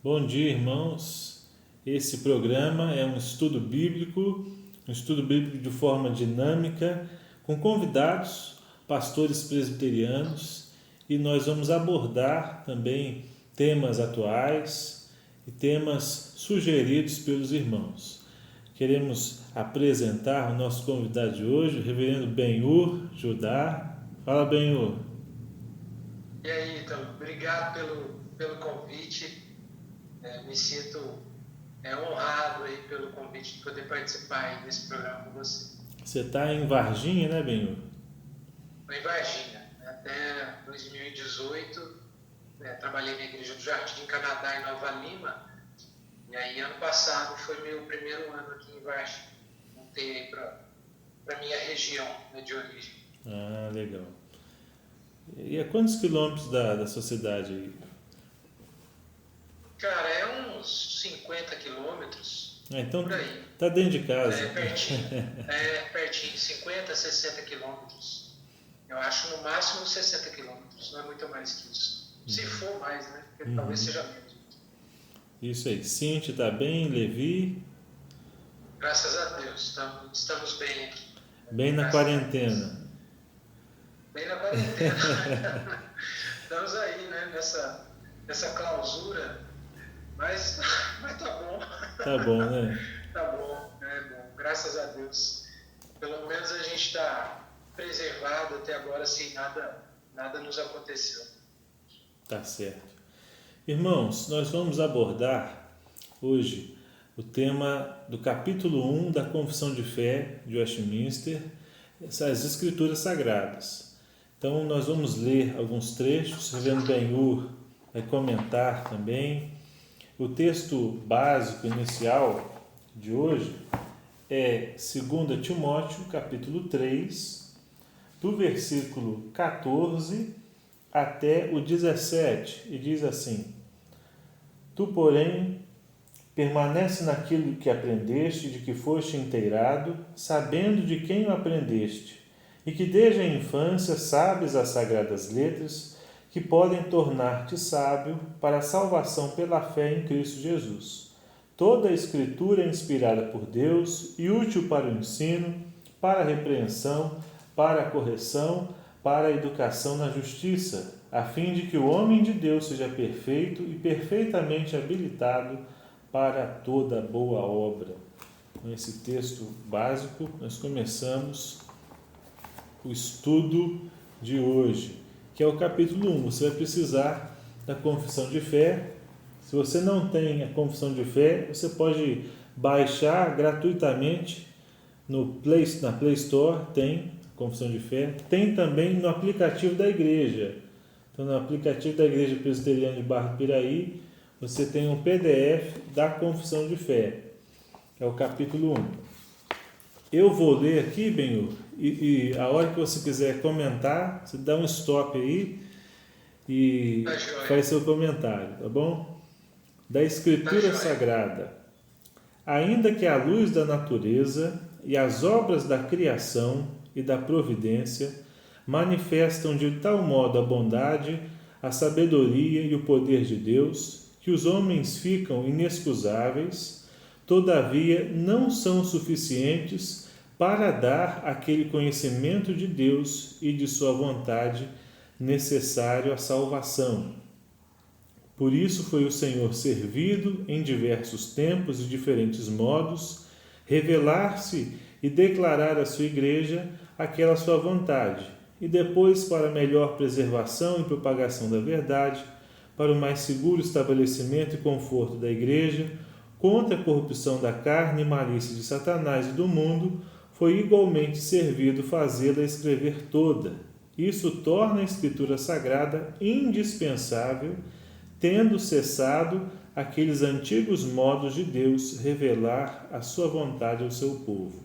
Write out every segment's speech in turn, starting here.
Bom dia, irmãos. Esse programa é um estudo bíblico de forma dinâmica, com convidados, pastores presbiterianos, e nós vamos abordar também temas atuais e temas sugeridos pelos irmãos. Queremos apresentar o nosso convidado de hoje, o reverendo Ben-Hur Judá. Fala, Ben-Hur. E aí, então, obrigado pelo convite. Me sinto honrado aí pelo convite de poder participar aí desse programa com você. Você está em Varginha, né, Ben-Hur? Estou em Varginha. Até 2018, trabalhei na Igreja do Jardim Canadá, em Nova Lima. E aí, ano passado, foi meu primeiro ano aqui em Varginha. Voltei aí para a minha região, né, de origem. Ah, legal. E a quantos quilômetros da sua cidade aí? Cara, é uns 50 quilômetros, Então por aí. tá dentro de casa. Pertinho, 50, 60 quilômetros. Eu acho no máximo 60 quilômetros, não é muito mais que isso. Se for mais, né? Porque talvez seja menos. Isso aí. Cintia tá bem, Levi? Graças a Deus, estamos bem aqui. Bem na quarentena. Bem na quarentena. Estamos aí, né? Nessa clausura. Mas tá bom. Tá bom, né? Tá bom, é bom. Graças a Deus. Pelo menos a gente está preservado até agora, assim, nada nos aconteceu. Tá certo. Irmãos, nós vamos abordar hoje o tema do capítulo 1 da Confissão de Fé de Westminster, essas escrituras sagradas. Então, nós vamos ler alguns trechos, o reverendo Ben-Hur vai comentar também. O texto básico inicial de hoje é 2 Timóteo, capítulo 3, do versículo 14 até o 17, e diz assim: Tu, porém, permanece naquilo que aprendeste, de que foste inteirado, sabendo de quem o aprendeste, e que desde a infância sabes as sagradas letras, que podem tornar-te sábio para a salvação pela fé em Cristo Jesus. Toda a Escritura é inspirada por Deus e útil para o ensino, para a repreensão, para a correção, para a educação na justiça, a fim de que o homem de Deus seja perfeito e perfeitamente habilitado para toda boa obra. Com esse texto básico, nós começamos o estudo de hoje, que é o capítulo 1. Você vai precisar da confissão de fé. Se você não tem a confissão de fé, você pode baixar gratuitamente na Play Store, tem a confissão de fé. Tem também no aplicativo da igreja. Então, no aplicativo da Igreja Presbiteriana de Barra do Piraí, você tem um PDF da confissão de fé, que é o capítulo 1. Eu vou ler aqui, Ben-Hur, e a hora que você quiser comentar, você dá um stop aí e faz seu comentário, tá bom? Da Escritura Sagrada. Ainda que a luz da natureza e as obras da criação e da providência manifestam de tal modo a bondade, a sabedoria e o poder de Deus, que os homens ficam inexcusáveis, todavia não são suficientes para dar aquele conhecimento de Deus e de sua vontade necessário à salvação. Por isso foi o Senhor servido em diversos tempos e diferentes modos, revelar-se e declarar à sua igreja aquela sua vontade, e depois, para melhor preservação e propagação da verdade, para o mais seguro estabelecimento e conforto da igreja, contra a corrupção da carne e malícia de Satanás e do mundo, foi igualmente servido fazê-la escrever toda. Isso torna a Escritura Sagrada indispensável, tendo cessado aqueles antigos modos de Deus revelar a sua vontade ao seu povo.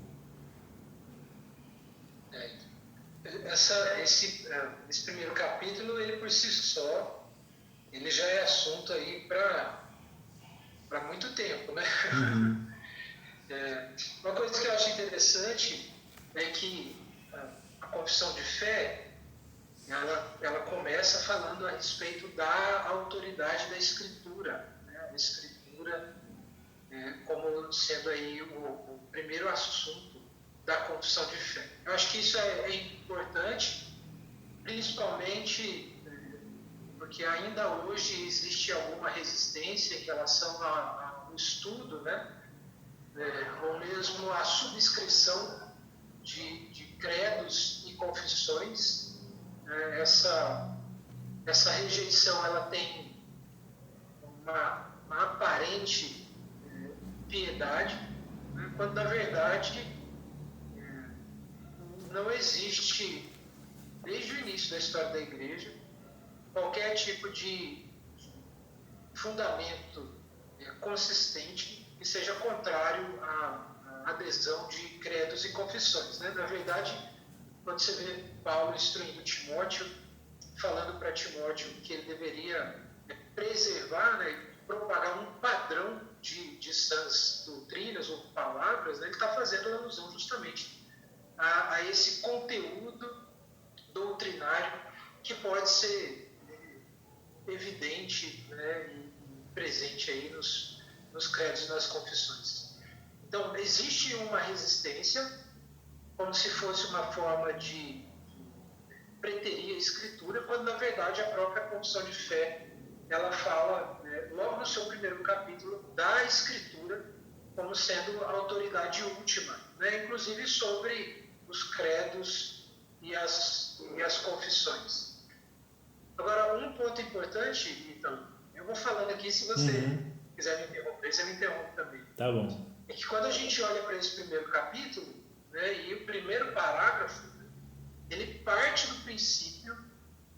Esse primeiro capítulo, ele por si só, ele já é assunto aí para muito tempo, né? Uma coisa que eu acho interessante é que a confissão de fé, ela começa falando a respeito da autoridade da Escritura, né? Escritura, como sendo aí o primeiro assunto da confissão de fé. Eu acho que isso é importante, principalmente porque ainda hoje existe alguma resistência em relação ao estudo, né? Ou mesmo a subscrição de credos e confissões. Essa rejeição ela tem uma aparente piedade, né? Quando na verdade não existe, desde o início da história da igreja, qualquer tipo de fundamento consistente que seja contrário à adesão de credos e confissões, né? Na verdade, quando você vê Paulo instruindo Timóteo, falando para Timóteo que ele deveria preservar, né, e propagar um padrão de sãs doutrinas ou palavras, né, ele está fazendo alusão justamente a esse conteúdo doutrinário que pode ser evidente, né, e presente aí nos credos e nas confissões. Então, existe uma resistência, como se fosse uma forma de preterir a Escritura, quando na verdade a própria confissão de fé, ela fala, né, logo no seu primeiro capítulo, da Escritura como sendo a autoridade última, né, inclusive sobre os credos e as confissões. Agora, um ponto importante, então, eu vou falando aqui, se você quiser me interromper, você me interrompe também. Tá bom. É que quando a gente olha para esse primeiro capítulo, né, e o primeiro parágrafo, ele parte do princípio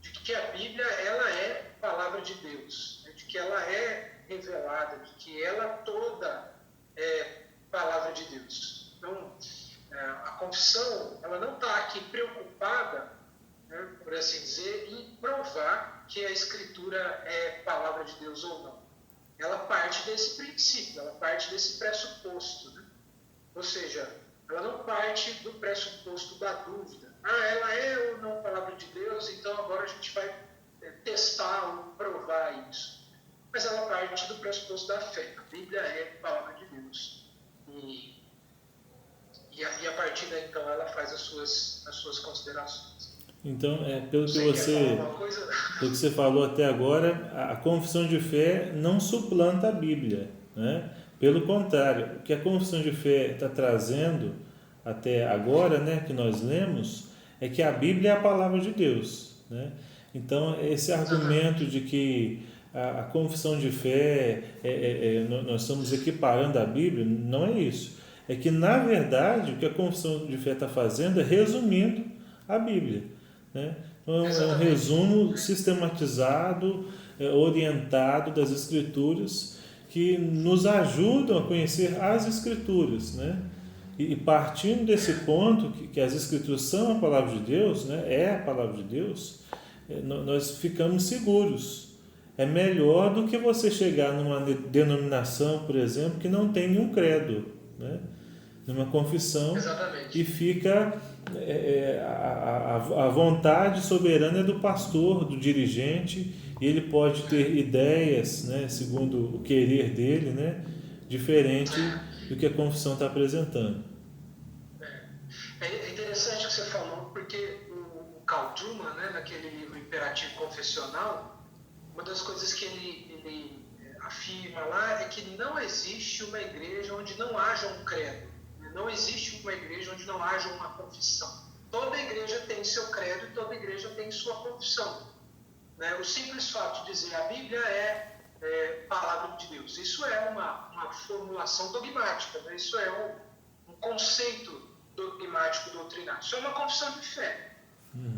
de que a Bíblia ela é palavra de Deus, né, de que ela é revelada, de que ela toda é palavra de Deus. Então, a confissão ela não está aqui preocupada, né, por assim dizer, em provar que a Escritura é palavra de Deus ou não. Ela parte desse princípio, ela parte desse pressuposto, né? Ou seja, ela não parte do pressuposto da dúvida. Ela é ou não palavra de Deus, então agora a gente vai testar ou provar isso. Mas ela parte do pressuposto da fé. A Bíblia é palavra de Deus. E a partir daí, então, ela faz as suas considerações. Então, pelo que você falou até agora, a confissão de fé não suplanta a Bíblia, né? Pelo contrário, o que a confissão de fé está trazendo até agora, né, que nós lemos, é que a Bíblia é a palavra de Deus, né? Então, esse argumento de que a confissão de fé, nós estamos equiparando a Bíblia, não é isso. É que, na verdade, o que a confissão de fé está fazendo é resumindo a Bíblia, né? Então, é um resumo sistematizado, orientado das Escrituras, que nos ajudam a conhecer as Escrituras, né? E partindo desse ponto, que as Escrituras são a palavra de Deus, né? É a palavra de Deus, nós ficamos seguros. É melhor do que você chegar numa denominação, por exemplo, que não tem nenhum credo, né? Numa confissão. Exatamente. E fica a vontade soberana do pastor, do dirigente, e ele pode ter ideias, né, segundo o querer dele, né, diferente do que a confissão está apresentando. É interessante o que você falou, porque o Carl Trueman, né, naquele livro Imperativo Confessional, uma das coisas que ele afirma lá é que não existe uma igreja onde não haja um credo. Não existe uma igreja onde não haja uma confissão. Toda igreja tem seu credo e toda igreja tem sua confissão, né? O simples fato de dizer a Bíblia é palavra de Deus, isso é uma formulação dogmática, né? Isso é um conceito dogmático doutrinário. Isso é uma confissão de fé.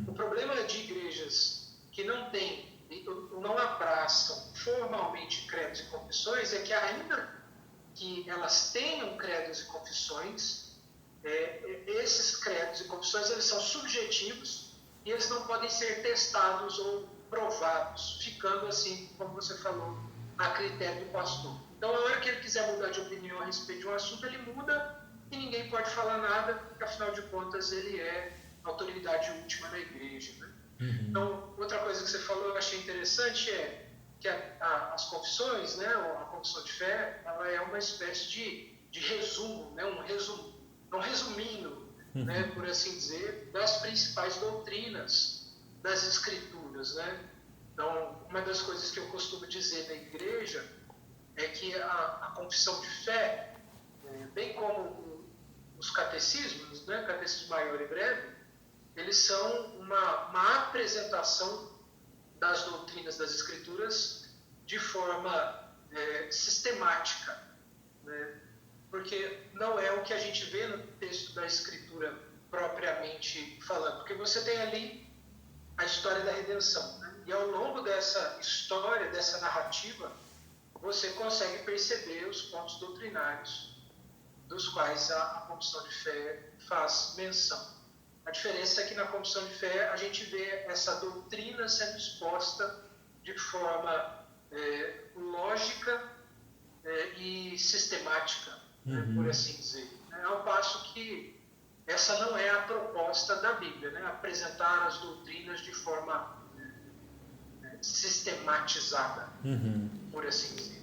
O problema de igrejas que não abraçam formalmente credos e confissões é que, ainda que elas tenham credos e confissões, esses credos e confissões eles são subjetivos e eles não podem ser testados ou provados, ficando assim, como você falou, a critério do pastor. Então, a hora que ele quiser mudar de opinião a respeito de um assunto, ele muda e ninguém pode falar nada, porque afinal de contas ele é a autoridade última da igreja, né? Então, outra coisa que você falou eu achei interessante é que a as confissões, né, a confissão de fé, ela é uma espécie de resumo, né, um resuminho, né, por assim dizer, das principais doutrinas das Escrituras, né? Então, uma das coisas que eu costumo dizer na igreja é que a confissão de fé, bem como os catecismos, né, catecismo maior e breve, eles são uma apresentação das doutrinas das Escrituras de forma sistemática, né? Porque não é o que a gente vê no texto da Escritura propriamente falando, porque você tem ali a história da redenção, né? E ao longo dessa história, dessa narrativa, você consegue perceber os pontos doutrinários dos quais a confissão de fé faz menção. A diferença é que na confissão de fé a gente vê essa doutrina sendo exposta de forma lógica e sistemática, né, por assim dizer. Ao passo que essa não é a proposta da Bíblia, né? Apresentar as doutrinas de forma sistematizada, por assim dizer.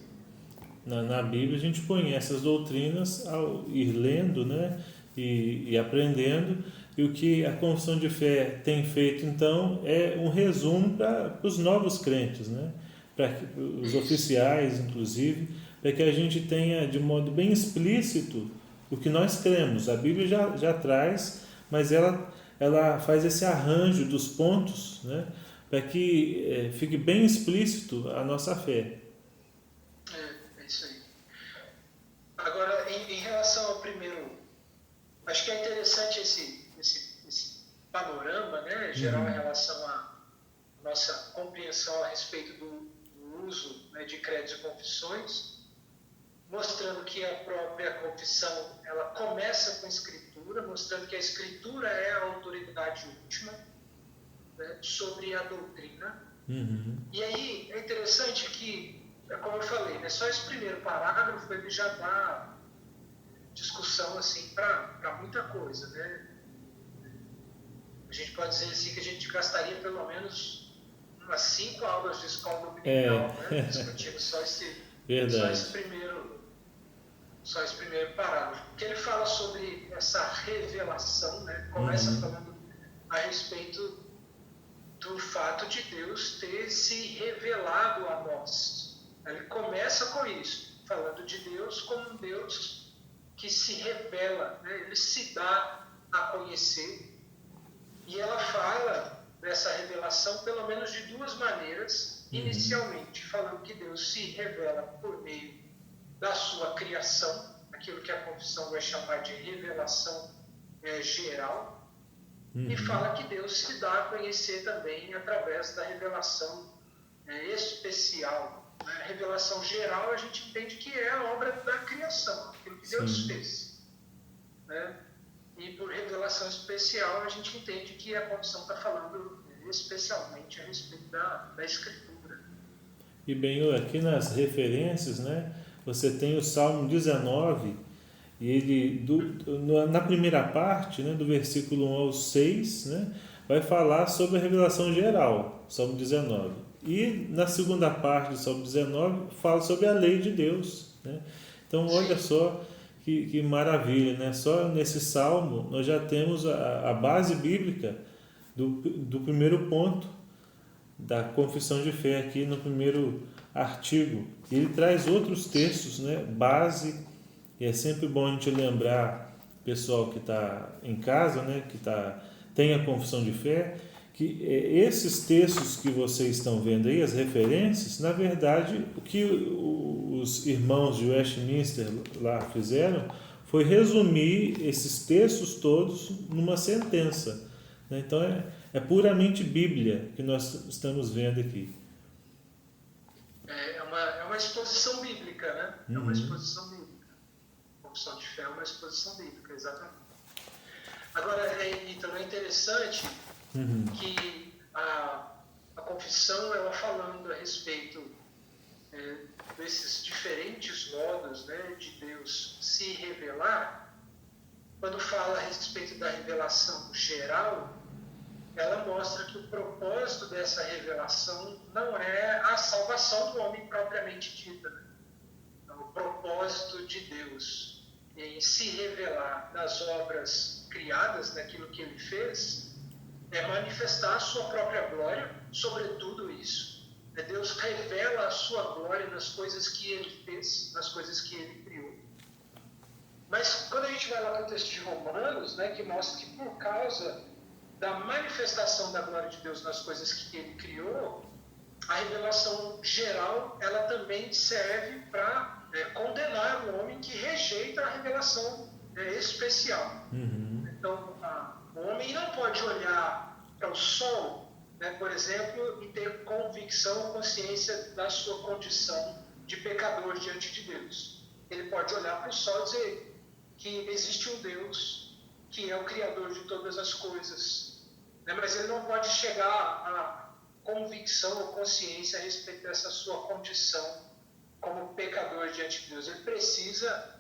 Na Bíblia a gente conhece as doutrinas ao ir lendo, né, e aprendendo, e o que a confissão de fé tem feito então é um resumo para os novos crentes, né, para os oficiais inclusive, para que a gente tenha de modo bem explícito o que nós cremos. A Bíblia já traz, mas ela faz esse arranjo dos pontos, né, para que fique bem explícito a nossa fé. É isso aí. Agora, em relação ao primeiro, acho que é interessante esse panorama, né, geral em relação à nossa compreensão a respeito do uso, né, de credos e confissões, mostrando que a própria confissão ela começa com a Escritura, mostrando que a Escritura é a autoridade última, né, sobre a doutrina. E aí é interessante que, como eu falei, né, só esse primeiro parágrafo ele já dá discussão assim para muita coisa, né? A gente pode dizer assim que a gente gastaria pelo menos umas 5 aulas de escola dominical, né, discutindo só esse primeiro parágrafo, porque ele fala sobre essa revelação, né? Começa falando a respeito do fato de Deus ter se revelado a nós. Ele começa com isso, falando de Deus como um Deus que se revela, né? Ele se dá a conhecer, e ela fala dessa revelação pelo menos de duas maneiras, inicialmente falando que Deus se revela por meio da sua criação, aquilo que a confissão vai chamar de revelação geral, e fala que Deus se dá a conhecer também através da revelação especial. A revelação geral a gente entende que é a obra da criação, aquilo que Deus fez, né? E por revelação especial a gente entende que a confissão está falando especialmente a respeito da Escritura. E bem, aqui nas referências, né, você tem o Salmo 19, e ele, na primeira parte, né, do versículo 1 ao 6, né, vai falar sobre a revelação geral, Salmo 19. E na segunda parte do Salmo 19, fala sobre a lei de Deus, né? Então, olha só que maravilha, né? Só nesse Salmo nós já temos a base bíblica do primeiro ponto da confissão de fé aqui no primeiro artigo. E ele traz outros textos, né, base, e é sempre bom a gente lembrar, pessoal que está em casa, né, que tem a confissão de fé, que esses textos que vocês estão vendo aí, as referências, na verdade, o que os irmãos de Westminster lá fizeram foi resumir esses textos todos numa sentença, né? Então, é puramente Bíblia que nós estamos vendo aqui. É uma exposição bíblica, né? É uma exposição bíblica. A confissão de fé é uma exposição bíblica, exatamente. Agora, então, é interessante que a confissão, ela falando a respeito desses diferentes modos, né, de Deus se revelar, quando fala a respeito da revelação geral, ela mostra que o propósito dessa revelação não é a salvação do homem propriamente dita, né? Então, o propósito de Deus em se revelar nas obras criadas, naquilo que ele fez, é manifestar a sua própria glória sobre tudo isso. Deus revela a sua glória nas coisas que ele fez, nas coisas que ele criou. Mas quando a gente vai lá para o texto de Romanos, né, que mostra que por causa da manifestação da glória de Deus nas coisas que ele criou, a revelação geral, ela também serve para condenar o homem que rejeita a revelação especial. Então, o homem não pode olhar para o sol, né, por exemplo, e ter convicção, consciência da sua condição de pecador diante de Deus. Ele pode olhar para o sol e dizer que existe um Deus que é o Criador de todas as coisas, né, mas ele não pode chegar a convicção ou consciência a respeito dessa sua condição como pecador diante de Deus. Ele precisa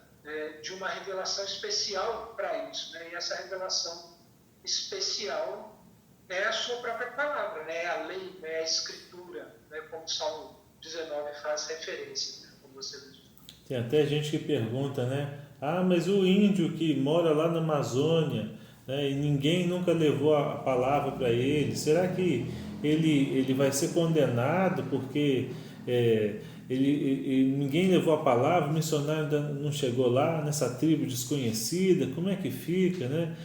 de uma revelação especial para isso, né? E essa revelação especial é a sua própria palavra, né? É a lei, né? É a escritura, né? Como o Salmo 19 faz referência, né? Como você disse. Tem até gente que pergunta, né? Mas o índio que mora lá na Amazônia, né, e ninguém nunca levou a palavra para ele, será que ele vai ser condenado porque ninguém levou a palavra, o missionário ainda não chegou lá, nessa tribo desconhecida? Como é que fica, né?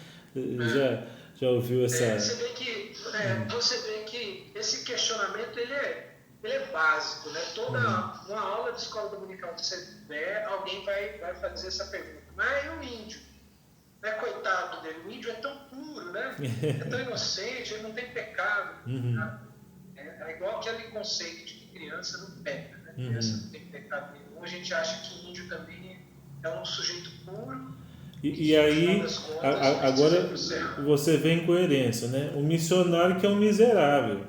Já ouviu essa... Você vê que esse questionamento ele é básico, né? Toda uma aula de escola dominical que você der, alguém vai fazer essa pergunta. Mas e o índio? Né? Coitado dele, o índio é tão puro, né? É tão inocente, ele não tem pecado. Né? É igual aquele conceito de que criança não peca, né? Criança não tem pecado nenhum. A gente acha que o índio também é um sujeito puro. E aí, agora você vê incoerência, né? O missionário que é um miserável,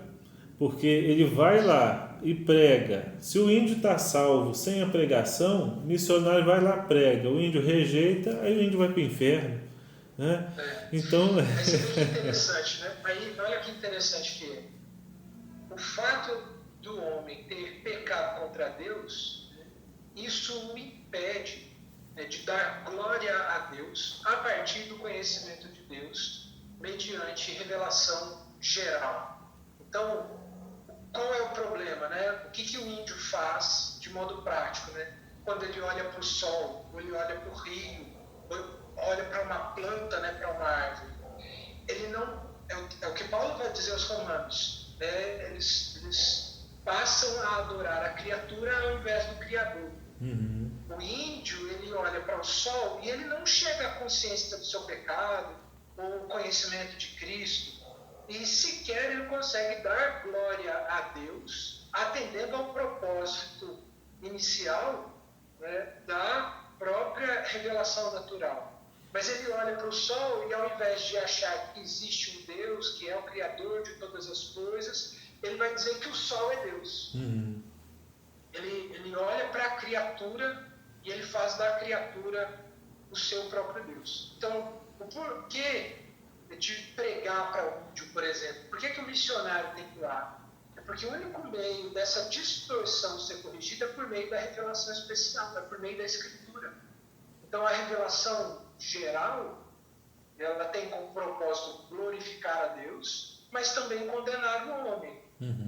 porque ele vai lá e prega. Se o índio está salvo sem a pregação, o missionário vai lá e prega. O índio rejeita, aí o índio vai para o inferno, né? Então... Mas é muito interessante, né? Aí, olha que interessante que é. O fato do homem ter pecado contra Deus, né, isso o impede de dar glória a Deus a partir do conhecimento de Deus, mediante revelação geral. Então, qual é o problema, né? O que o índio faz de modo prático, né? Quando ele olha para o sol, ou ele olha para o rio, ou olha para uma planta, né, para uma árvore, ele não... É o que Paulo vai dizer aos Romanos, né? Eles passam a adorar a criatura ao invés do Criador. O índio, ele olha para o sol e ele não chega à consciência do seu pecado ou conhecimento de Cristo, e sequer ele consegue dar glória a Deus, atendendo ao propósito inicial, né, da própria revelação natural. Mas ele olha para o sol e, ao invés de achar que existe um Deus, que é o Criador de todas as coisas, ele vai dizer que o sol é Deus. Ele olha para a criatura e ele faz da criatura o seu próprio Deus. Então, o porquê de pregar para o índio, por exemplo, por que o missionário tem que ir lá? É porque o único meio dessa distorção ser corrigida é por meio da revelação especial, é por meio da Escritura. Então, a revelação geral, ela tem como propósito glorificar a Deus, mas também condenar o homem.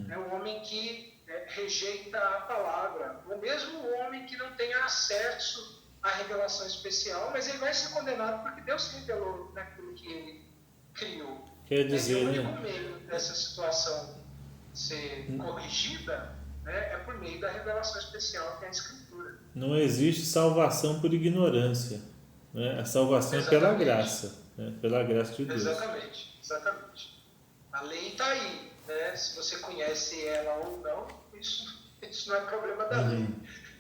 É o homem que rejeita a palavra, ou mesmo o homem que não tenha acesso à revelação especial, mas ele vai ser condenado porque Deus revelou naquilo que ele criou. Quer dizer, o único meio dessa situação ser corrigida, né, é por meio da revelação especial que é a Escritura. Não existe salvação por ignorância, né? A salvação é pela graça, né? Pela graça de Deus. Exatamente. A lei está aí, né? Se você conhece ela ou não, isso não é problema da lei,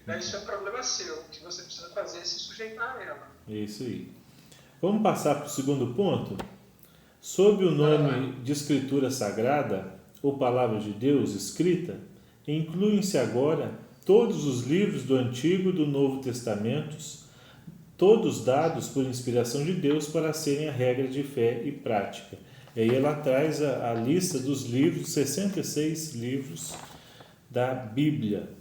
né? Isso é problema seu. O que você precisa fazer é se sujeitar a ela. Isso aí. Vamos passar para o segundo ponto? Sob o nome de Escritura Sagrada, ou Palavra de Deus escrita, incluem-se agora todos os livros do Antigo e do Novo Testamentos, todos dados por inspiração de Deus para serem a regra de fé e prática. E aí ela traz a lista dos livros, 66 livros da Bíblia.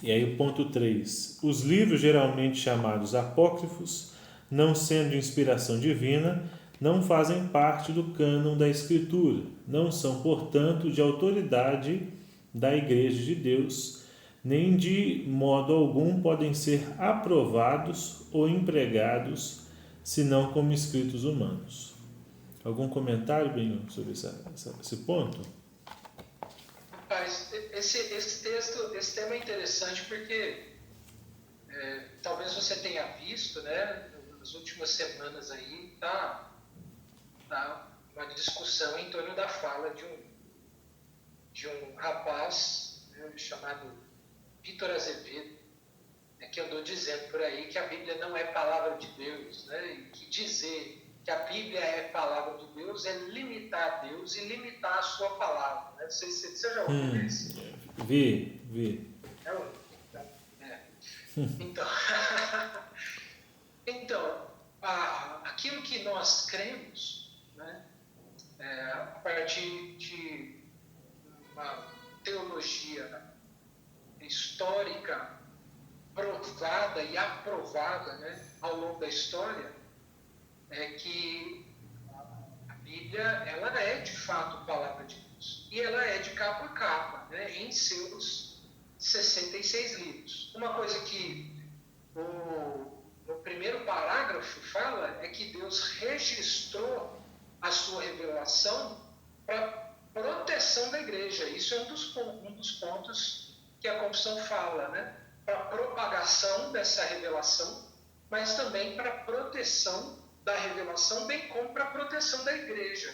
E aí o ponto 3. Os livros geralmente chamados apócrifos, não sendo de inspiração divina, não fazem parte do cânon da Escritura, não são, portanto, de autoridade da Igreja de Deus, nem de modo algum podem ser aprovados ou empregados, senão como escritos humanos. Algum comentário, Benhur, sobre esse ponto? Rapaz, esse tema é interessante porque talvez você tenha visto, né, nas últimas semanas aí, tá uma discussão em torno da fala de um rapaz, né, chamado Vitor Azevedo, né, que andou dizendo por aí que a Bíblia não é palavra de Deus, né, e que dizer que a Bíblia é palavra de Deus é limitar a Deus e limitar a sua palavra. Né? Não sei se você já ouviu isso. Vi. Então, então aquilo que nós cremos, né, a partir de uma teologia histórica provada e aprovada, né, ao longo da história, é que a Bíblia ela é de fato palavra de Deus e ela é de capa a capa, né, em seus 66 livros. Uma coisa que no primeiro parágrafo fala é que Deus registrou a sua revelação para proteção da igreja. Isso é um dos pontos que a confissão fala, né? Para a propagação dessa revelação, mas também para a proteção da revelação, bem como para a proteção da igreja.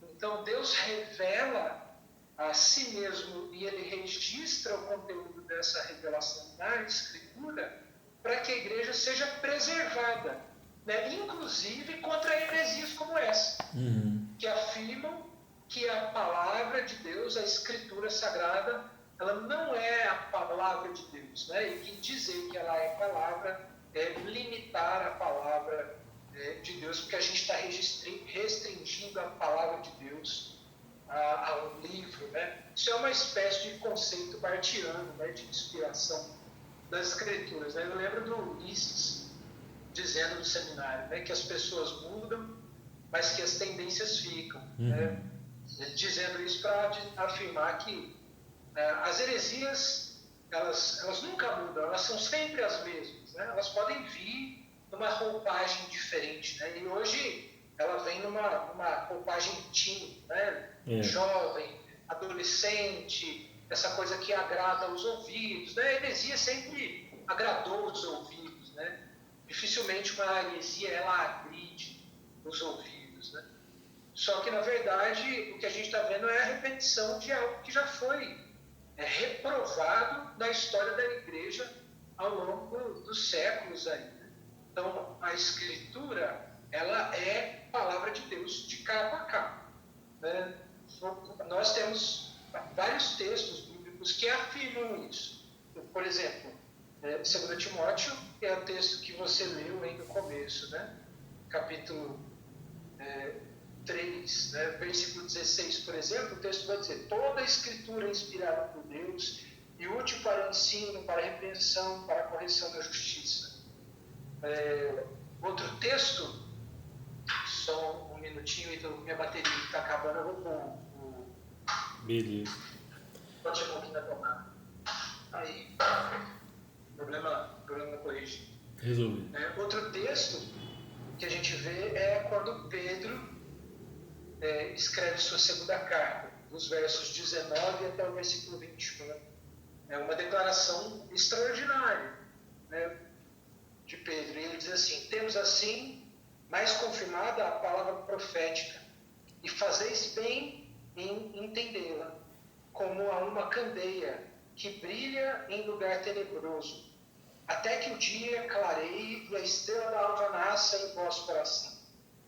Então Deus revela a si mesmo e ele registra o conteúdo dessa revelação na Escritura para que a igreja seja preservada, né? Inclusive contra heresias como essa, que afirmam que a palavra de Deus, a Escritura Sagrada, ela não é a palavra de Deus, né? E que dizer que ela é palavra é limitar a palavra de Deus, porque a gente está restringindo a palavra de Deus a um livro, né? Isso é uma espécie de conceito barthiano, né, de inspiração das Escrituras, né? Eu lembro do Ulisses dizendo no seminário, né, que as pessoas mudam, mas que as tendências ficam, né? Dizendo isso para afirmar que as heresias elas nunca mudam, elas são sempre as mesmas, né? Elas podem vir numa roupagem diferente, né? E hoje ela vem numa roupagem teen, né? Jovem, adolescente, essa coisa que agrada os ouvidos, né? A heresia sempre agradou os ouvidos, né? Dificilmente uma heresia ela agride os ouvidos, né? Só que na verdade o que a gente está vendo é a repetição de algo que já foi reprovado na história da igreja ao longo dos séculos aí. Então a Escritura ela é palavra de Deus de capa a capa, né? Nós temos vários textos bíblicos que afirmam isso. Por exemplo, 2 Timóteo é o texto que você leu aí no começo, né? Capítulo 3, né? Versículo 16, por exemplo, o texto vai dizer: toda a Escritura é inspirada por Deus e útil para o ensino, para a repreensão, para a correção da justiça. Outro texto, só um minutinho, então minha bateria está acabando, eu vou com Beleza. pode chegar aqui na tomada. Aí, problema corrigido. Resolvi. Outro texto que a gente vê é quando Pedro escreve sua segunda carta, dos versos 19 até o versículo 21. É uma declaração extraordinária, né, de Pedro. Ele diz assim: temos assim mais confirmada a palavra profética, e fazeis bem em entendê-la, como a uma candeia que brilha em lugar tenebroso, até que o dia clareie e a estrela da alva nasça em vosso coração.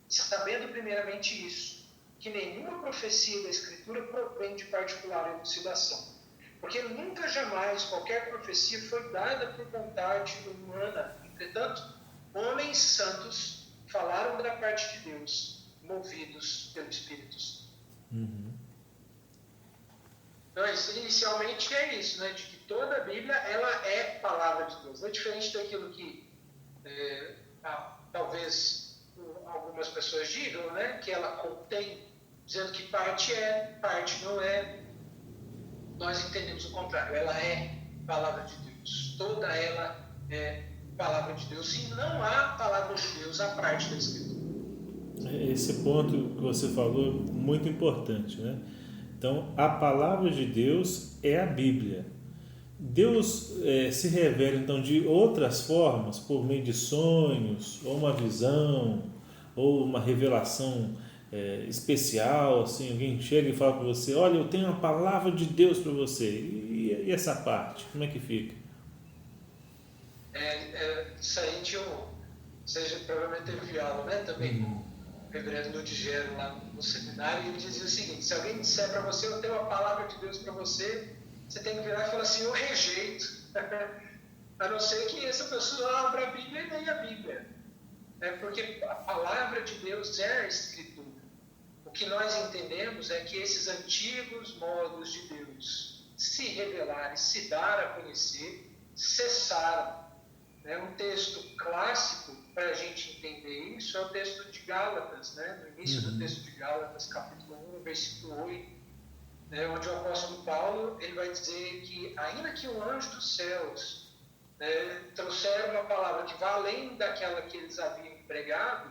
Sabendo primeiramente isso, que nenhuma profecia da Escritura provém de particular elucidação, porque nunca jamais qualquer profecia foi dada por vontade humana. Entretanto, homens santos falaram da parte de Deus, movidos pelo Espírito Santo. Uhum. Então, inicialmente é isso, né? De que toda a Bíblia ela é palavra de Deus. Não é diferente daquilo que talvez algumas pessoas digam, né? Que ela contém, dizendo que parte é, parte não é. Nós entendemos o contrário. Ela é palavra de Deus. Toda ela é palavra de Deus. E não há palavra de Deus à parte da Escritura. Esse ponto que você falou é muito importante, né? Então, a palavra de Deus é a Bíblia. Deus se revela, então, de outras formas, por meio de sonhos, ou uma visão, ou uma revelação especial, assim, alguém chega e fala para você, olha, eu tenho a palavra de Deus para você. E essa parte, como é que fica? Isso aí seja provavelmente teve aula, né? Também com o reverendo Ludigero lá no seminário, e ele dizia o seguinte: se alguém disser para você, eu tenho a palavra de Deus para você, você tem que virar e falar assim, eu rejeito. A não ser que essa pessoa abra a Bíblia e leia a Bíblia. Porque a palavra de Deus é a Escritura. O que nós entendemos é que esses antigos modos de Deus se revelar e se dar a conhecer cessaram. Um texto clássico para a gente entender isso é o texto de Gálatas, né? No início do texto de Gálatas, capítulo 1, versículo 8, onde o apóstolo Paulo ele vai dizer que ainda que o anjo dos céus trouxer uma palavra que vá além daquela que eles haviam pregado,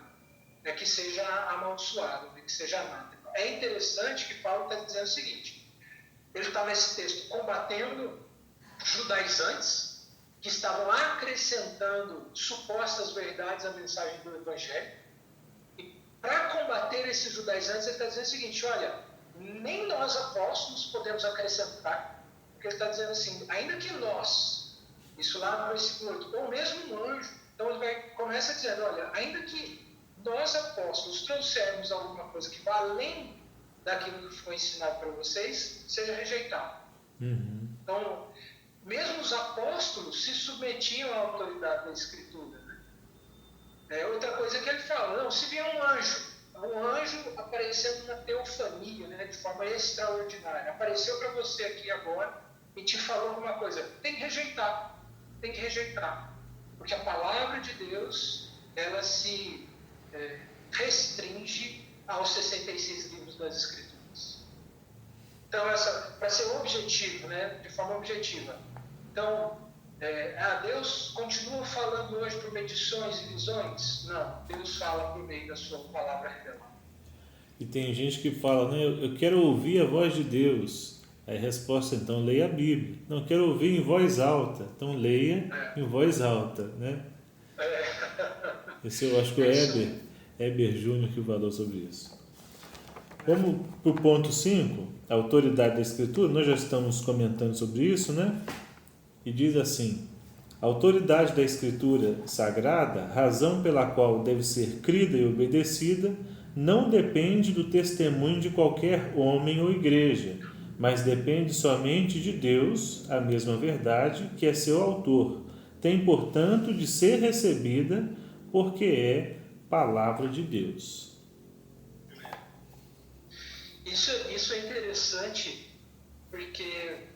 que seja amaldiçoado, que seja anátema. É interessante que Paulo está dizendo o seguinte: ele está nesse texto combatendo judaizantes que estavam acrescentando supostas verdades à mensagem do Evangelho. E para combater esses judaizantes, ele está dizendo o seguinte: olha, nem nós apóstolos podemos acrescentar, porque ele está dizendo assim, ainda que nós, isso lá no versículo 8, ou mesmo um anjo, então ele começa dizendo, olha, ainda que nós apóstolos trouxermos alguma coisa que vá além daquilo que foi ensinado para vocês, seja rejeitado. Então, mesmo os apóstolos se submetiam à autoridade da Escritura. Outra coisa que ele fala, não, se vier um anjo aparecendo na teofania, de forma extraordinária, apareceu para você aqui agora e te falou alguma coisa, tem que rejeitar, porque a palavra de Deus, ela se restringe aos 66 livros das Escrituras. Então, para ser objetivo, de forma objetiva, então, Deus continua falando hoje por meio de sonhos e visões? Não, Deus fala por meio da sua palavra revelada. E tem gente que fala, né, eu quero ouvir a voz de Deus. Aí a resposta, então, leia a Bíblia. Não, quero ouvir em voz alta. Então, leia em voz alta, né? Esse eu acho que o Heber Júnior que falou sobre isso. Vamos para o ponto 5, a autoridade da Escritura. Nós já estamos comentando sobre isso, né? E diz assim: a autoridade da Escritura Sagrada, razão pela qual deve ser crida e obedecida, não depende do testemunho de qualquer homem ou igreja, mas depende somente de Deus, a mesma verdade, que é seu autor. Tem, portanto, de ser recebida, porque é palavra de Deus. Isso é interessante, porque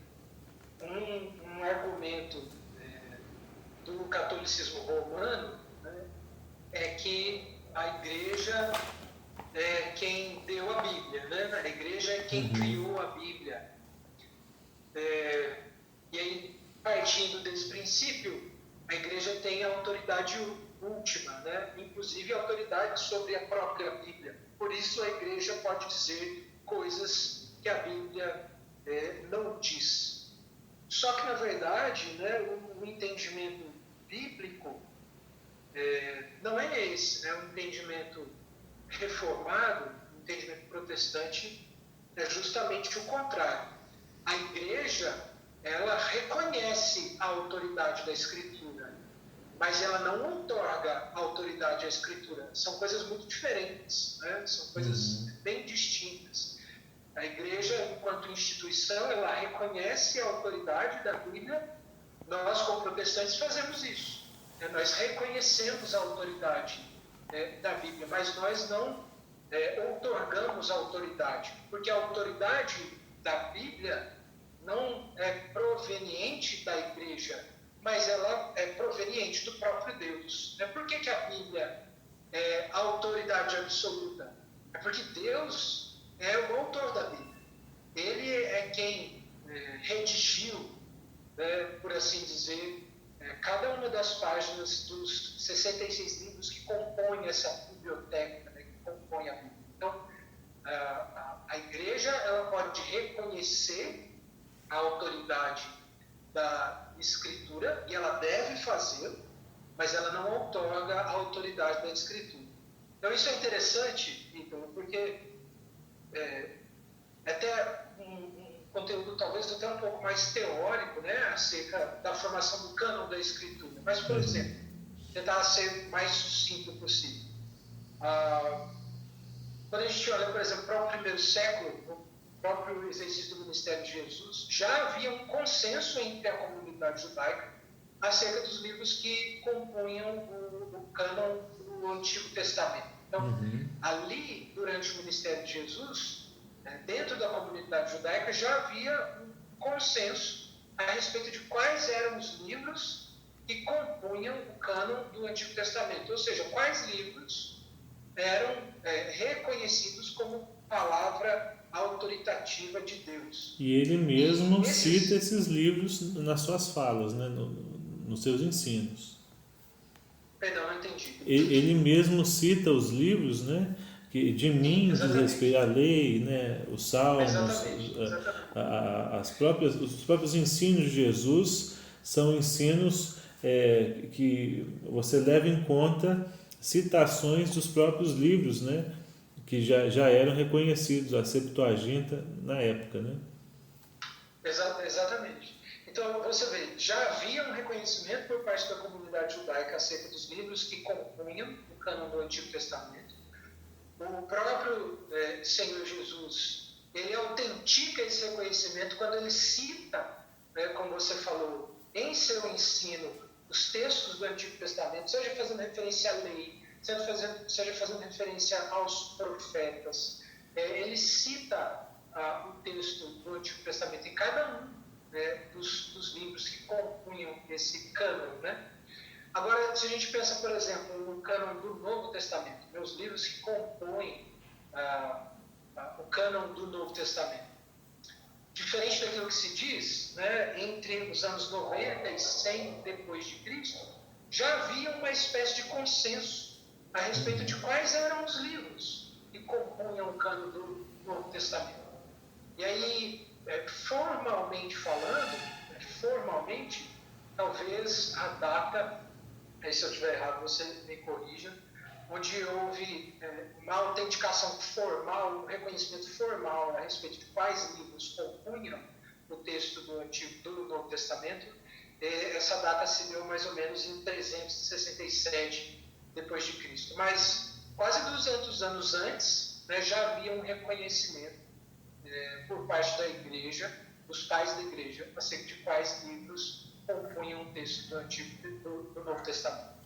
um argumento do catolicismo romano é que a igreja é quem deu a Bíblia, a igreja é quem criou a Bíblia. E aí, partindo desse princípio, a igreja tem a autoridade última, inclusive a autoridade sobre a própria Bíblia. Por isso a igreja pode dizer coisas que a Bíblia não diz. Só que, na verdade, o entendimento bíblico não é esse. O entendimento reformado, o entendimento protestante, é justamente o contrário. A igreja, ela reconhece a autoridade da Escritura, mas ela não outorga autoridade à Escritura. São coisas muito diferentes, são coisas bem distintas. A igreja, enquanto instituição, ela reconhece a autoridade da Bíblia. Nós, como protestantes, fazemos isso. Nós reconhecemos a autoridade da Bíblia, mas nós não outorgamos autoridade, porque a autoridade da Bíblia não é proveniente da igreja, mas ela é proveniente do próprio Deus. Por que a Bíblia é a autoridade absoluta? É porque Deus é o autor da Bíblia. Ele é quem redigiu, por assim dizer, cada uma das páginas dos 66 livros que compõem essa biblioteca, que compõe a Bíblia. Então, a igreja ela pode reconhecer a autoridade da Escritura, e ela deve fazê-lo, mas ela não outorga a autoridade da Escritura. Então, isso é interessante, Ítalo, porque até um conteúdo talvez até um pouco mais teórico, acerca da formação do cânon da Escritura. Mas, por exemplo, tentar ser mais sucinto possível. Quando a gente olha, por exemplo, para o primeiro século, o próprio exercício do ministério de Jesus, já havia um consenso entre a comunidade judaica acerca dos livros que compunham o cânon do Antigo Testamento. Então, ali, durante o ministério de Jesus, dentro da comunidade judaica, já havia um consenso a respeito de quais eram os livros que compunham o cânon do Antigo Testamento. Ou seja, quais livros eram reconhecidos como palavra autoritativa de Deus. E ele mesmo cita esses livros nas suas falas, nos seus ensinos. Perdão, não entendi. Ele mesmo cita os livros, que de mim diz respeito à lei, os salmos, os próprios ensinos de Jesus são ensinos que você leva em conta citações dos próprios livros, que já eram reconhecidos, a Septuaginta na época, Exatamente. Então, você vê, já havia um reconhecimento por parte da comunidade judaica acerca dos livros que compunham o cânon do Antigo Testamento. O próprio Senhor Jesus, ele autentica esse reconhecimento quando ele cita, como você falou, em seu ensino, os textos do Antigo Testamento, seja fazendo referência à lei, seja fazendo referência aos profetas. Ele cita o texto do Antigo Testamento em cada um dos livros que compunham esse cânon. Agora, se a gente pensa, por exemplo, no cânon do Novo Testamento, os livros que compõem o cânon do Novo Testamento, diferente daquilo que se diz, entre os anos 90 e 100 depois de Cristo, já havia uma espécie de consenso a respeito de quais eram os livros que compunham o cânon do Novo Testamento. E aí, formalmente falando, talvez a data, se eu estiver errado você me corrija, onde houve uma autenticação formal, um reconhecimento formal a respeito de quais livros compunham o texto do Novo Testamento, essa data se deu mais ou menos em 367 depois de Cristo. Mas quase 200 anos antes, já havia um reconhecimento por parte da igreja, dos pais da igreja, acerca de quais livros compunham o texto do Novo Testamento.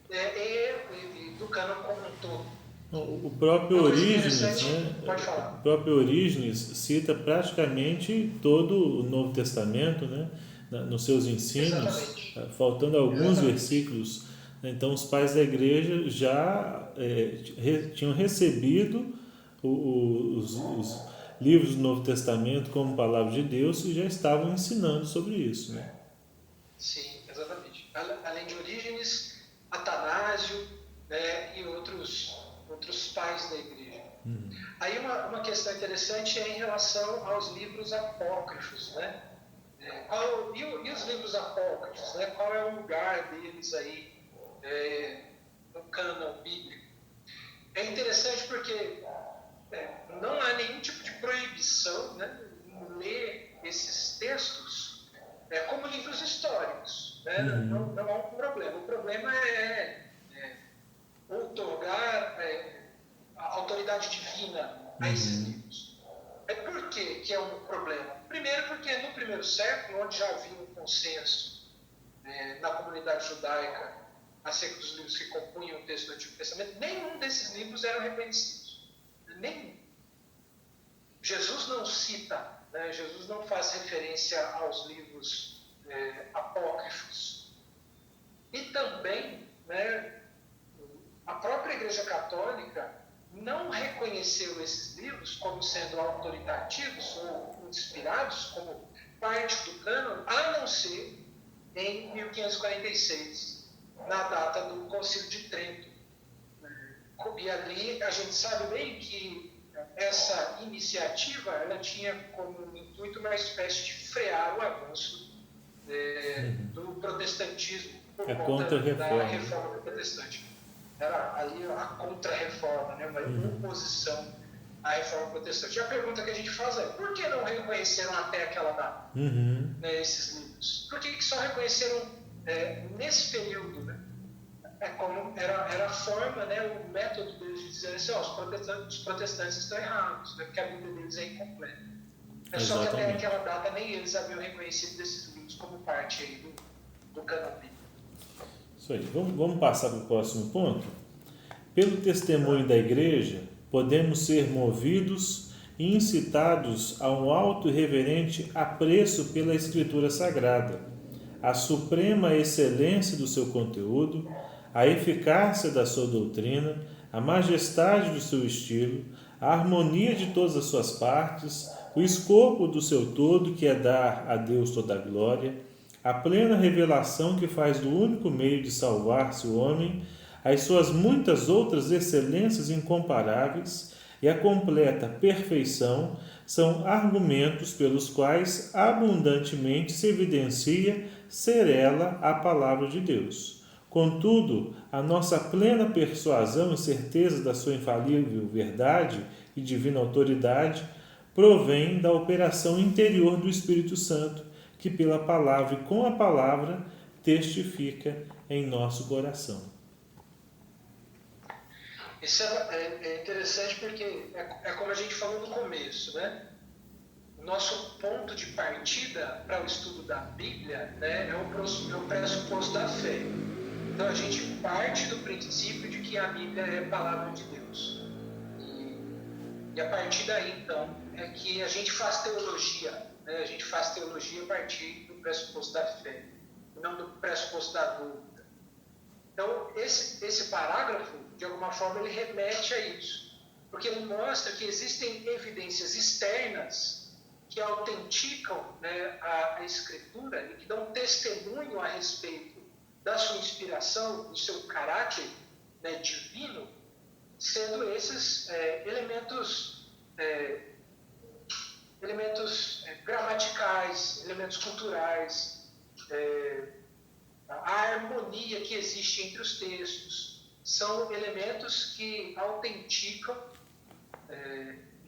E do cânon como um todo. O próprio Orígenes, cita praticamente todo o Novo Testamento, nos seus ensinos, faltando alguns versículos. Então, os pais da igreja já tinham recebido os livros do Novo Testamento como palavra de Deus e já estavam ensinando sobre isso. Sim, exatamente. Além de Orígenes, Atanásio, e outros pais da igreja. Aí uma questão interessante é em relação aos livros apócrifos. E os livros apócrifos? Qual é o lugar deles aí no cânon bíblico? É interessante porque não há nenhum tipo de proibição em ler esses textos como livros históricos. Não há um problema. O problema é outorgar a autoridade divina a esses livros. Por que é um problema? Primeiro porque no primeiro século, onde já havia um consenso na comunidade judaica acerca dos livros que compunham o texto do Antigo Testamento, nenhum desses livros eram reconhecidos. nem Jesus não cita, né? Jesus não faz referência aos livros apócrifos. E também, né, a própria Igreja Católica não reconheceu esses livros como sendo autoritativos ou inspirados como parte do cânon, a não ser em 1546, na data do Concílio de Trento. E ali a gente sabe bem que essa iniciativa ela tinha como intuito uma espécie de frear o avanço do protestantismo por conta da reforma protestante. Era ali a contra-reforma, né? Uma oposição à reforma protestante. E a pergunta que a gente faz é: por que não reconheceram até aquela data esses livros? Por que só reconheceram nesse período, né? Como era a forma, né, o método deles de dizer assim: os protestantes estão errados, né? Porque a Bíblia deles é incompleta. Só que até aquela data nem eles haviam reconhecido esses livros como parte aí do cânon bíblico. Isso aí. Vamos passar para o próximo ponto? Pelo testemunho da Igreja, podemos ser movidos e incitados a um alto e reverente apreço pela Escritura Sagrada, a suprema excelência do seu conteúdo, a eficácia da sua doutrina, a majestade do seu estilo, a harmonia de todas as suas partes, o escopo do seu todo, que é dar a Deus toda a glória, a plena revelação que faz do único meio de salvar-se o homem, as suas muitas outras excelências incomparáveis e a completa perfeição são argumentos pelos quais abundantemente se evidencia ser ela a palavra de Deus. Contudo, a nossa plena persuasão e certeza da sua infalível verdade e divina autoridade provém da operação interior do Espírito Santo, que pela palavra e com a palavra testifica em nosso coração. Isso é interessante porque é como a gente falou no começo, né? Nosso ponto de partida para o estudo da Bíblia, né, é o pressuposto da fé. Então a gente parte do princípio de que a Bíblia é a palavra de Deus. E a partir daí, então, é que a gente faz teologia, né? A gente faz teologia a partir do pressuposto da fé, não do pressuposto da dúvida. Então, esse parágrafo, de alguma forma, ele remete a isso, porque ele mostra que existem evidências externas que autenticam, né, a Escritura e que dão testemunho a respeito da sua inspiração, do seu caráter, né, divino, sendo esses elementos gramaticais, elementos culturais, a harmonia que existe entre os textos, são elementos que autenticam,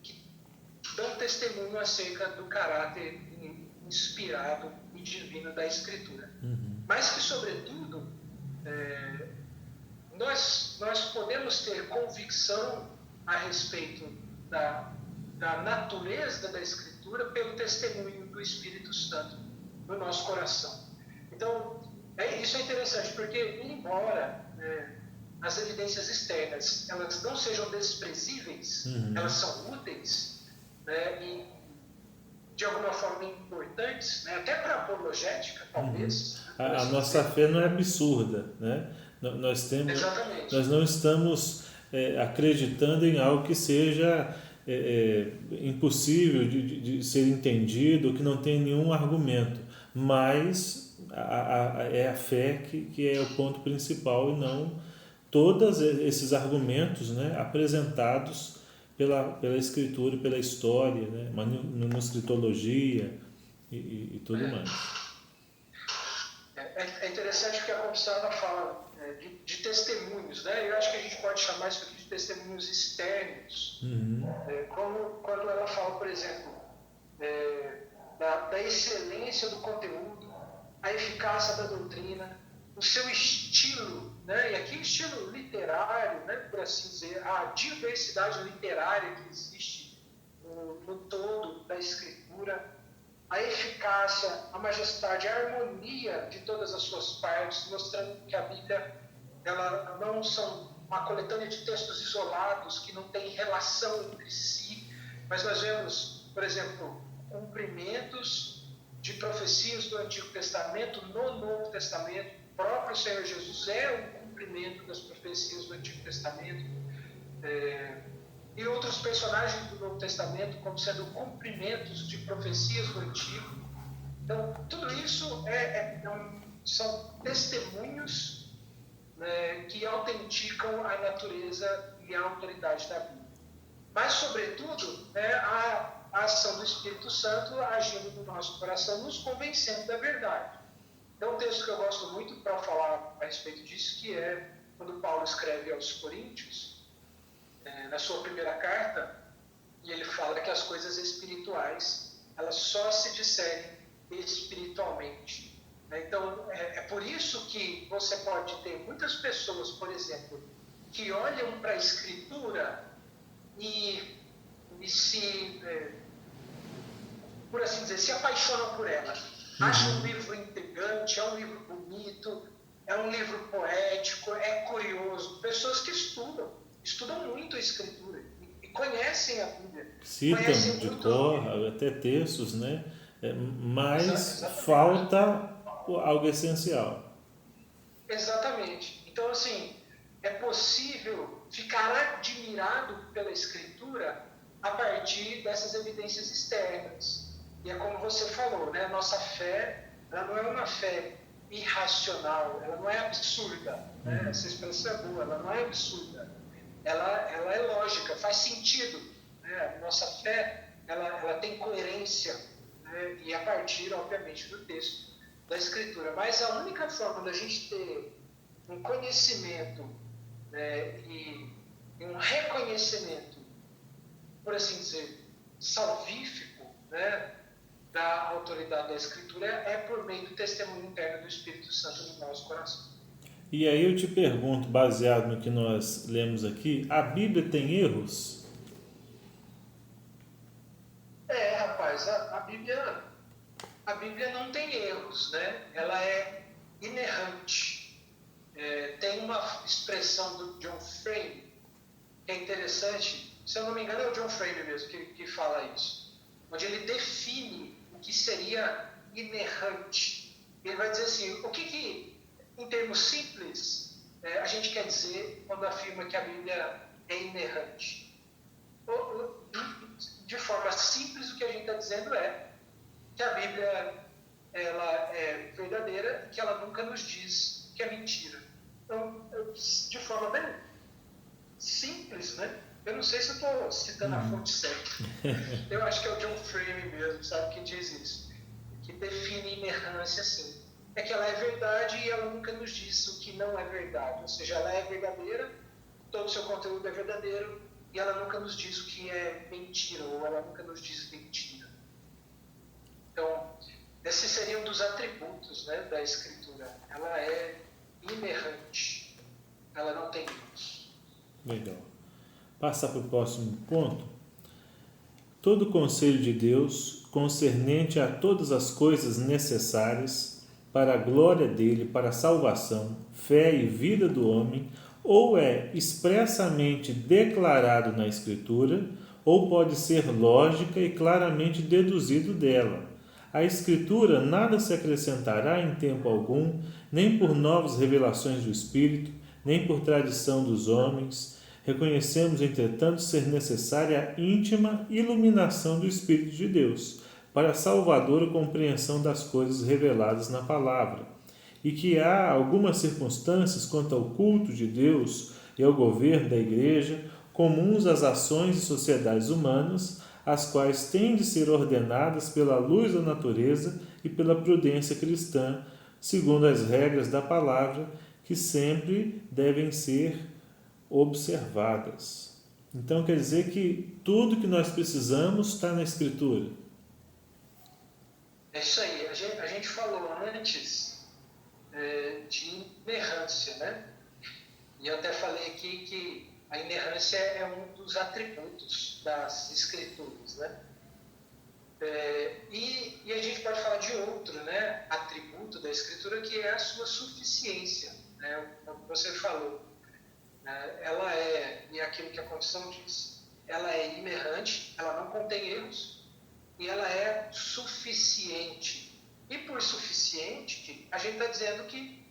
que dão testemunho acerca do caráter inspirado e divino da Escritura. Mas que, sobretudo, nós podemos ter convicção a respeito da natureza da Escritura pelo testemunho do Espírito Santo no nosso coração. Então, isso é interessante, porque, embora as evidências externas elas não sejam desprezíveis, elas são úteis, né, e de alguma forma importantes, né, até para a apologética, talvez. A nossa fé não é absurda, né? Nós não estamos acreditando em algo que seja impossível de ser entendido, que não tem nenhum argumento, mas é a fé que é o ponto principal e não todos esses argumentos, né, apresentados pela Escritura e pela história, né, manuscritologia e tudo mais. É interessante que a confissão ela fala de testemunhos, né? Eu acho que a gente pode chamar isso aqui de testemunhos externos, como quando ela fala, por exemplo, da excelência do conteúdo, a eficácia da doutrina, o seu estilo, né? E aqui o estilo literário, né? Por assim dizer, a diversidade literária que existe no todo da Escritura, a eficácia, a majestade, a harmonia de todas as suas partes, mostrando que a Bíblia ela não são uma coletânea de textos isolados que não têm relação entre si, mas nós vemos, por exemplo, cumprimentos de profecias do Antigo Testamento no Novo Testamento. O próprio Senhor Jesus é um cumprimento das profecias do Antigo Testamento. E outros personagens do Novo Testamento como sendo cumprimentos de profecias do Antigo. Então, tudo isso são testemunhos, né, que autenticam a natureza e a autoridade da Bíblia. Mas, sobretudo, né, a ação do Espírito Santo agindo no nosso coração, nos convencendo da verdade. Então, um texto que eu gosto muito para falar a respeito disso, que é quando Paulo escreve aos Coríntios, na sua primeira carta, e ele fala que as coisas espirituais, elas só se discernem espiritualmente. Então, é por isso que você pode ter muitas pessoas, por exemplo, que olham para a Escritura e se, por assim dizer, se apaixonam por ela. Acham um livro intrigante, é um livro bonito, é um livro poético, é curioso. Pessoas que estudam muito a Escritura e conhecem a Bíblia. Citam de cor, até textos, né? Mas falta algo essencial. Exatamente. Então, assim, é possível ficar admirado pela Escritura a partir dessas evidências externas. E é como você falou, né? Nossa fé, ela não é uma fé irracional, ela não é absurda, né? Essa expressão é boa, ela não é absurda. Ela é lógica, faz sentido, né? Nossa fé, ela tem coerência, né? E a partir, obviamente, do texto da Escritura. Mas a única forma da gente ter um conhecimento, né, e um reconhecimento, por assim dizer, salvífico, né, da autoridade da Escritura é por meio do testemunho interno do Espírito Santo no nosso coração. E aí eu te pergunto, baseado no que nós lemos aqui, a Bíblia tem erros? Rapaz, a Bíblia não tem erros, né? Ela é inerrante. Tem uma expressão do John Frame que é interessante, se eu não me engano é o John Frame mesmo que fala isso, onde ele define o que seria inerrante. Ele vai dizer assim, o que em termos simples, a gente quer dizer quando afirma que a Bíblia é inerrante. De forma simples, o que a gente está dizendo é que a Bíblia ela é verdadeira e que ela nunca nos diz que é mentira. Então, de forma bem simples, né? Eu não sei se eu estou citando a fonte certa. Eu acho que é o John Frame mesmo, sabe, que diz isso. Que define inerrância assim. É que ela é verdade e ela nunca nos diz o que não é verdade. Ou seja, ela é verdadeira, todo o seu conteúdo é verdadeiro, e ela nunca nos diz o que é mentira, ou ela nunca nos diz mentira. Então, esse seria um dos atributos, né, da Escritura. Ela é inerrante. Ela não tem erros. Legal. Passar para o próximo ponto. Todo o conselho de Deus, concernente a todas as coisas necessárias para a glória dele, para a salvação, fé e vida do homem, ou é expressamente declarado na Escritura, ou pode ser lógica e claramente deduzido dela. A Escritura nada se acrescentará em tempo algum, nem por novas revelações do Espírito, nem por tradição dos homens. Reconhecemos, entretanto, ser necessária a íntima iluminação do Espírito de Deus, para a salvadora compreensão das coisas reveladas na palavra, e que há algumas circunstâncias quanto ao culto de Deus e ao governo da Igreja, comuns às ações e sociedades humanas, as quais têm de ser ordenadas pela luz da natureza e pela prudência cristã, segundo as regras da palavra, que sempre devem ser observadas. Então quer dizer que tudo que nós precisamos está na Escritura. É isso aí. A gente falou antes de inerrância, né? E eu até falei aqui que a inerrância é um dos atributos das Escrituras, né? E a gente pode falar de outro, né, atributo da Escritura, que é a sua suficiência, né, como você falou, né, ela e aquilo que a confissão diz, ela é inerrante, ela não contém erros, e ela é suficiente. E por suficiente, a gente está dizendo que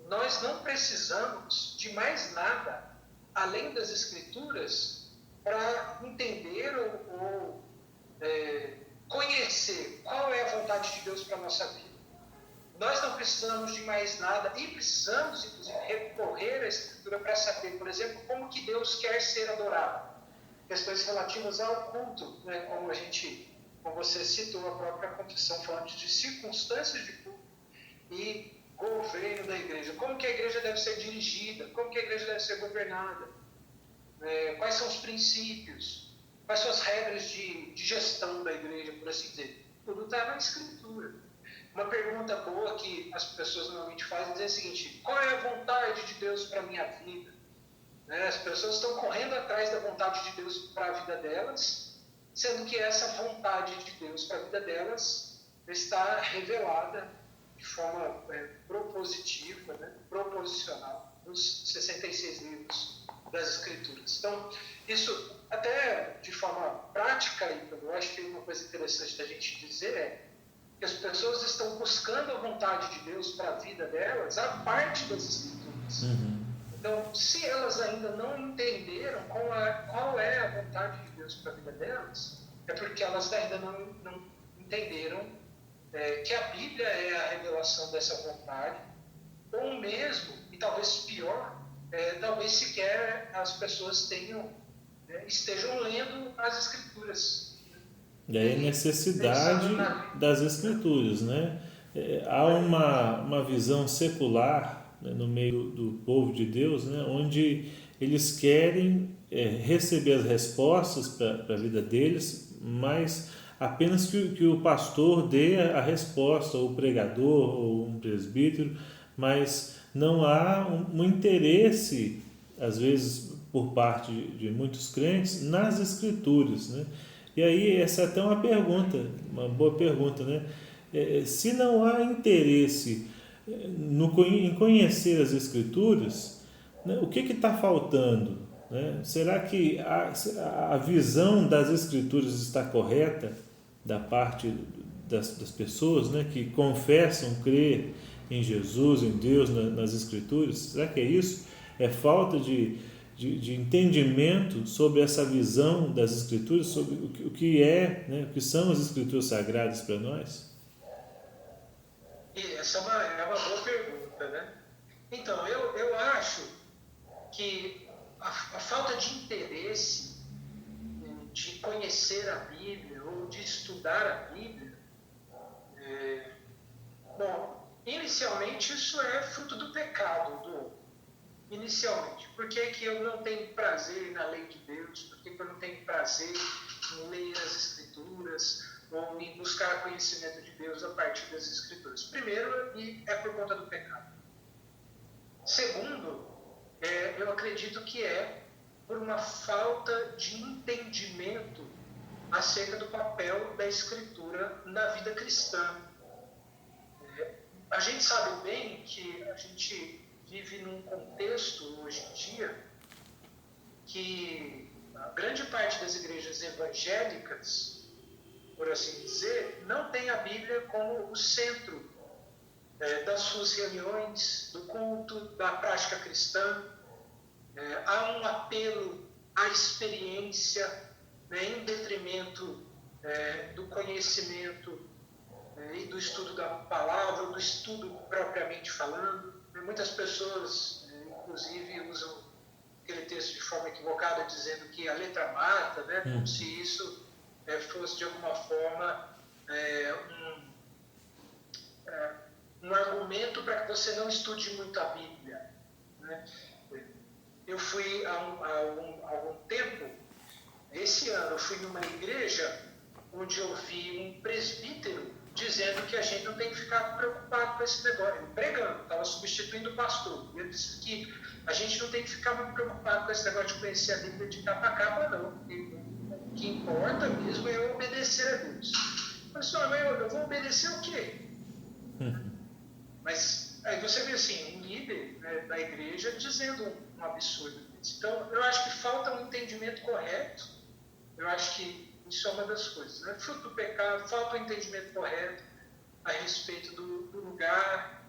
nós não precisamos de mais nada, além das Escrituras, para entender ou conhecer qual é a vontade de Deus para a nossa vida. Nós não precisamos de mais nada e precisamos, inclusive, recorrer à Escritura para saber, por exemplo, como que Deus quer ser adorado. Questões relativas ao culto, né? Como você citou a própria confissão, falando de circunstâncias de culto e governo da igreja. Como que a igreja deve ser dirigida? Como que a igreja deve ser governada? Quais são os princípios? Quais são as regras de gestão da igreja, por assim dizer? Tudo está na Escritura. Uma pergunta boa que as pessoas normalmente fazem é a seguinte: qual é a vontade de Deus para a minha vida? As pessoas estão correndo atrás da vontade de Deus para a vida delas, sendo que essa vontade de Deus para a vida delas está revelada de forma propositiva, né, proposicional, nos 66 livros das Escrituras. Então, isso até de forma prática, eu acho que uma coisa interessante da gente dizer é que as pessoas estão buscando a vontade de Deus para a vida delas a parte das Escrituras. Então, se elas ainda não entenderam qual é a vontade de Deus para a vida delas, é porque elas ainda não entenderam que a Bíblia é a revelação dessa vontade, ou mesmo, e talvez pior, talvez sequer as pessoas estejam lendo as Escrituras. E aí a necessidade das Escrituras, né? Há uma visão secular, né, no meio do povo de Deus, né, onde eles querem receber as respostas para a vida deles, mas apenas que o pastor dê a resposta, ou o pregador, ou um presbítero, mas não há um interesse, às vezes, por parte de muitos crentes, nas Escrituras, né? E aí, essa é até uma pergunta, uma boa pergunta, né? Se não há interesse em conhecer as Escrituras, né, o que está faltando? Né? Será que a visão das Escrituras está correta da parte das pessoas, né, que confessam crer em Jesus, em Deus, nas Escrituras? Será que é isso? É falta de entendimento sobre essa visão das Escrituras, sobre o que né, o que são as Escrituras Sagradas para nós? E essa é uma boa pergunta, né? Então, eu acho que a falta de interesse de conhecer a Bíblia ou de estudar a Bíblia, bom, inicialmente isso é fruto do pecado do homem. Inicialmente. Por que eu não tenho prazer na lei de Deus? Por que eu não tenho prazer em ler as Escrituras ou em buscar conhecimento de Deus a partir das Escrituras? Primeiro, é por conta do pecado. Segundo, eu acredito que é por uma falta de entendimento acerca do papel da Escritura na vida cristã. A gente sabe bem que a gente vive num contexto hoje em dia que a grande parte das igrejas evangélicas, por assim dizer, não tem a Bíblia como o centro das suas reuniões, do culto, da prática cristã. Há um apelo à experiência, né, em detrimento do conhecimento e do estudo da palavra, do estudo propriamente falando. Muitas pessoas, inclusive, usam aquele texto de forma equivocada, dizendo que a letra mata, né? Como se isso fosse, de alguma forma, um argumento para que você não estude muito a Bíblia, né? Eu fui há algum tempo, esse ano, eu fui numa igreja onde eu vi um presbítero dizendo que a gente não tem que ficar preocupado com esse negócio. Ele pregando, estava substituindo o pastor. Ele disse que a gente não tem que ficar muito preocupado com esse negócio de conhecer a Bíblia de capa a capa, não. O que importa mesmo é obedecer a Deus. Mas eu vou obedecer o quê? Mas aí você vê assim, um líder né, da igreja dizendo um absurdo desse. Então, eu acho que falta um entendimento correto. Eu acho que isso é uma das coisas, né? Fruto do pecado, falta um entendimento correto a respeito do lugar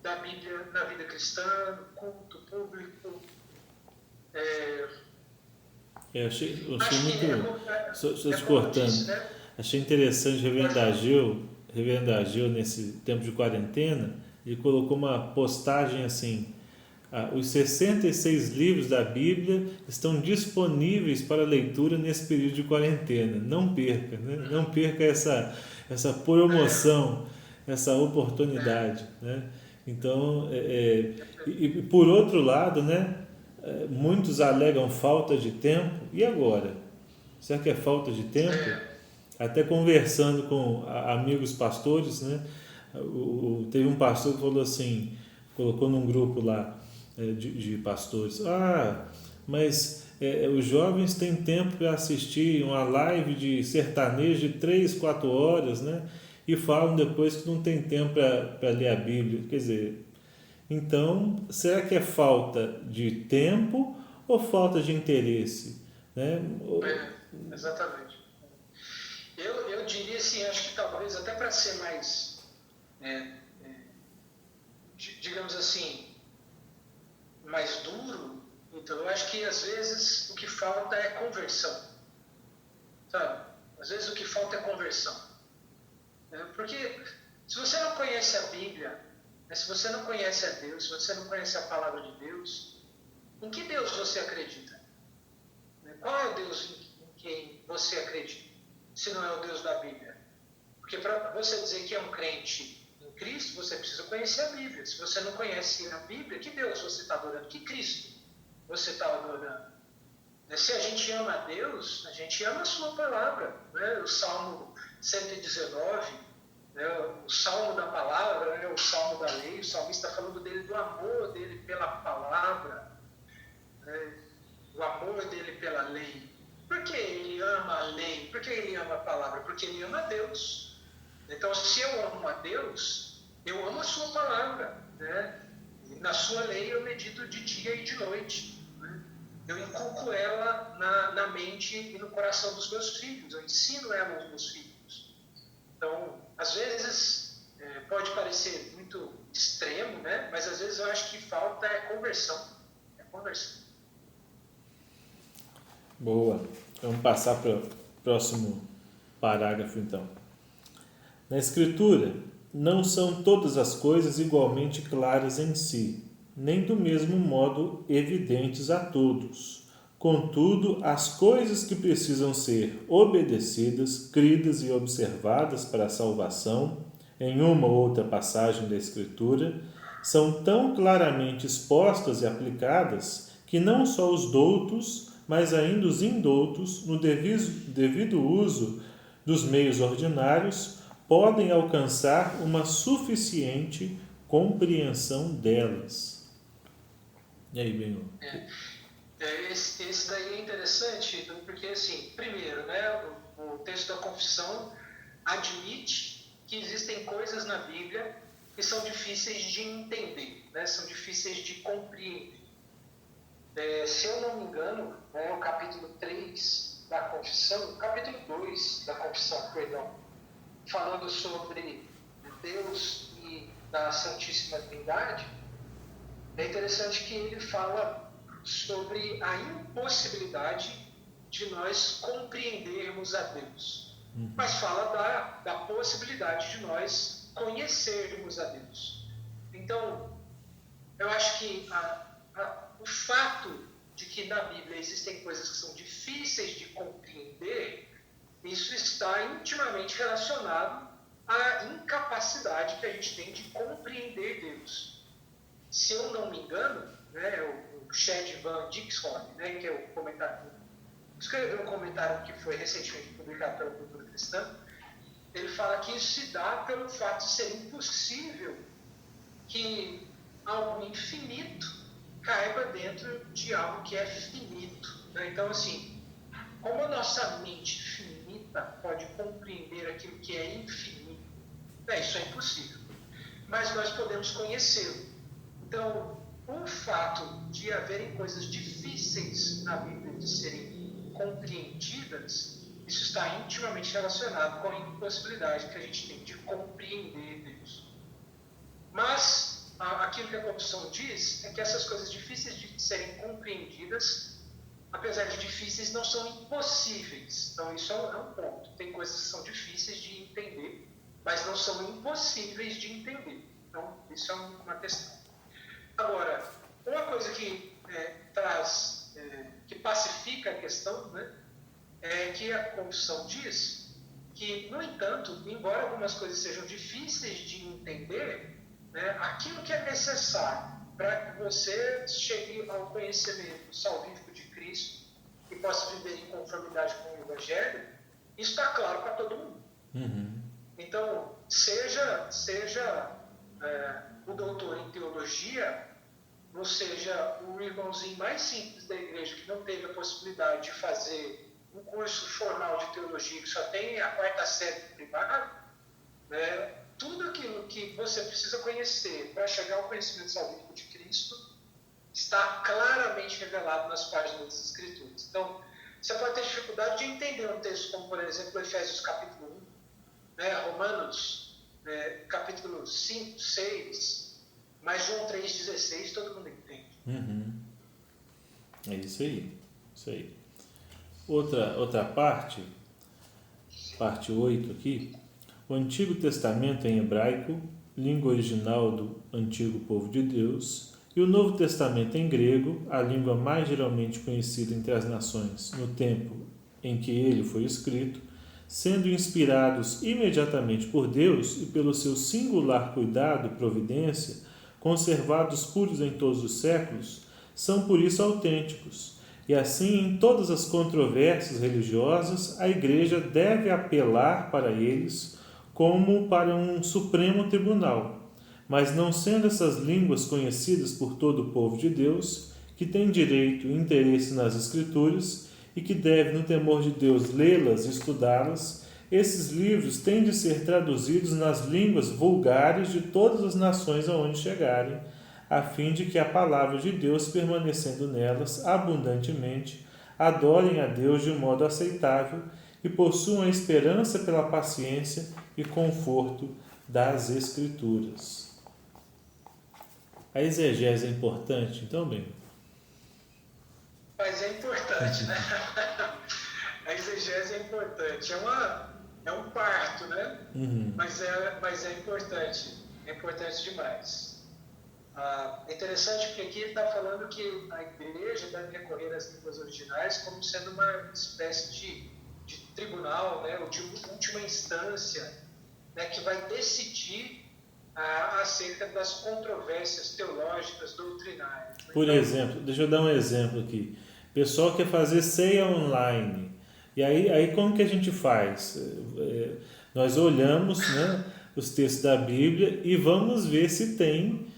da Bíblia na vida cristã, no culto público. Eu achei Acho muito. Só te cortando. disse, né? Achei interessante Reverendo Ageu, nesse tempo de quarentena, ele colocou uma postagem assim: os 66 livros da Bíblia estão disponíveis para leitura nesse período de quarentena. Não perca, né? Não perca essa promoção, essa oportunidade, né? Então, e por outro lado, né? Muitos alegam falta de tempo. E agora? Será que é falta de tempo? Até conversando com amigos pastores, né? Teve um pastor que falou assim, colocou num grupo lá de pastores: mas os jovens têm tempo para assistir uma live de sertanejo de 3, 4 horas, né? E falam depois que não tem tempo para ler a Bíblia. Quer dizer, então, será que é falta de tempo ou falta de interesse? Né? Exatamente. Eu diria assim, acho que talvez até para ser mais, digamos assim, mais duro, então eu acho que às vezes o que falta é conversão. Sabe? Às vezes o que falta é conversão. Porque se você não conhece a Bíblia, se você não conhece a Deus, se você não conhece a palavra de Deus, em que Deus você acredita? Qual é o Deus em quem você acredita, se não é o Deus da Bíblia? Porque para você dizer que é um crente em Cristo, você precisa conhecer a Bíblia. Se você não conhece a Bíblia, que Deus você está adorando? Que Cristo você está adorando? Se a gente ama a Deus, a gente ama a sua palavra. Né? O Salmo 119, né? O Salmo da palavra, né? O Salmo da lei, o salmista está falando dele, do amor dele pela palavra, né? O amor dele pela lei. Por que ele ama a lei? Por que ele ama a palavra? Porque ele ama a Deus. Então, se eu amo a Deus, eu amo a sua palavra, né? E na sua lei eu medito de dia e de noite, né? Eu inculco ela na mente e no coração dos meus filhos. Eu ensino ela aos meus filhos. Então, às vezes, pode parecer muito extremo, né? Mas às vezes eu acho que falta conversão. É conversão. Boa. Vamos passar para o próximo parágrafo, então. Na Escritura, não são todas as coisas igualmente claras em si, nem do mesmo modo evidentes a todos. Contudo, as coisas que precisam ser obedecidas, cridas e observadas para a salvação, em uma ou outra passagem da Escritura, são tão claramente expostas e aplicadas que não só os doutos, mas ainda os indoutos, no devido uso dos meios ordinários, podem alcançar uma suficiente compreensão delas. E aí, Benhor? Esse daí é interessante, porque, assim, primeiro, né, o texto da confissão admite que existem coisas na Bíblia que são difíceis de entender, né, são difíceis de compreender. Se eu não me engano, né, o capítulo 3 da confissão, capítulo 2 da confissão, perdão, falando sobre Deus e da Santíssima Trindade, é interessante que ele fala sobre a impossibilidade de nós compreendermos a Deus. Mas fala da possibilidade de nós conhecermos a Deus. Então, eu acho que o fato de que na Bíblia existem coisas que são difíceis de compreender, isso está intimamente relacionado à incapacidade que a gente tem de compreender Deus. Se eu não me engano, né, o Chad Van Dixon, né, que é o comentário, escreveu um comentário que foi recentemente publicado pela Cultura Cristã, ele fala que isso se dá pelo fato de ser impossível que algo infinito caiba dentro de algo que é finito. Né? Então, assim, como a nossa mente finita pode compreender aquilo que é infinito, isso é impossível. Mas nós podemos conhecê-lo. Então, o fato de haverem coisas difíceis na Bíblia de serem compreendidas, isso está intimamente relacionado com a impossibilidade que a gente tem de compreender Deus. Mas aquilo que a confissão diz é que essas coisas difíceis de serem compreendidas, apesar de difíceis, não são impossíveis. Então isso é um ponto. Tem coisas que são difíceis de entender, mas não são impossíveis de entender. Então isso é uma questão. Agora, uma coisa que que pacifica a questão, né, é que a confissão diz que, no entanto, embora algumas coisas sejam difíceis de entender, né, aquilo que é necessário para que você chegue ao conhecimento salvífico de Cristo e possa viver em conformidade com o Evangelho, isso está claro para todo mundo. Uhum. Então, seja o doutor em teologia, ou seja, o irmãozinho mais simples da igreja que não teve a possibilidade de fazer um curso formal de teologia, que só tem a 4ª série do primário, né, tudo aquilo que você precisa conhecer para chegar ao conhecimento salvífico de Cristo está claramente revelado nas páginas das Escrituras. Então, você pode ter dificuldade de entender um texto como, por exemplo, Efésios capítulo 1, né, Romanos capítulo 5, 6, mas João 3,16 todo mundo entende. Uhum. É isso aí. Outra parte 8 aqui. O Antigo Testamento em hebraico, língua original do antigo povo de Deus, e o Novo Testamento em grego, a língua mais geralmente conhecida entre as nações no tempo em que ele foi escrito, sendo inspirados imediatamente por Deus e pelo seu singular cuidado e providência, conservados puros em todos os séculos, são por isso autênticos. E assim, em todas as controvérsias religiosas, a Igreja deve apelar para eles como para um supremo tribunal. Mas não sendo essas línguas conhecidas por todo o povo de Deus, que tem direito e interesse nas Escrituras e que deve, no temor de Deus, lê-las e estudá-las, esses livros têm de ser traduzidos nas línguas vulgares de todas as nações aonde chegarem, a fim de que a palavra de Deus, permanecendo nelas abundantemente, adorem a Deus de modo aceitável e possuam a esperança pela paciência e conforto das Escrituras. A exegese é importante, então, bem? Mas é importante, né? A exegese é importante. É um parto, né? Uhum. Mas é importante. É importante demais. É interessante porque aqui ele está falando que a igreja deve recorrer às línguas originais como sendo uma espécie de tribunal, né? Ou de última instância, né? Que vai decidir acerca das controvérsias teológicas, doutrinárias. Por exemplo, deixa eu dar um exemplo aqui. O pessoal quer fazer ceia online. E aí como que a gente faz? Nós olhamos, né, os textos da Bíblia e vamos ver se tem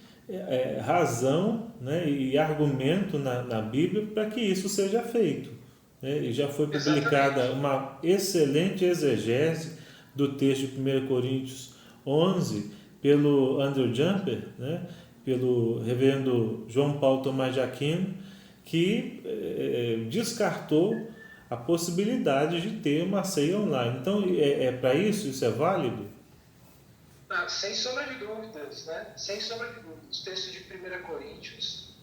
razão, né, e argumento na Bíblia para que isso seja feito. Né? E já foi publicada uma excelente exegese do texto de 1 Coríntios 11 pelo Andrew Jumper, né, pelo reverendo João Paulo Tomás de Aquino, que descartou a possibilidade de ter uma ceia online. Então, para isso é válido? Sem sombra de dúvidas, né? Sem sombra de dúvidas. O texto de 1 Coríntios,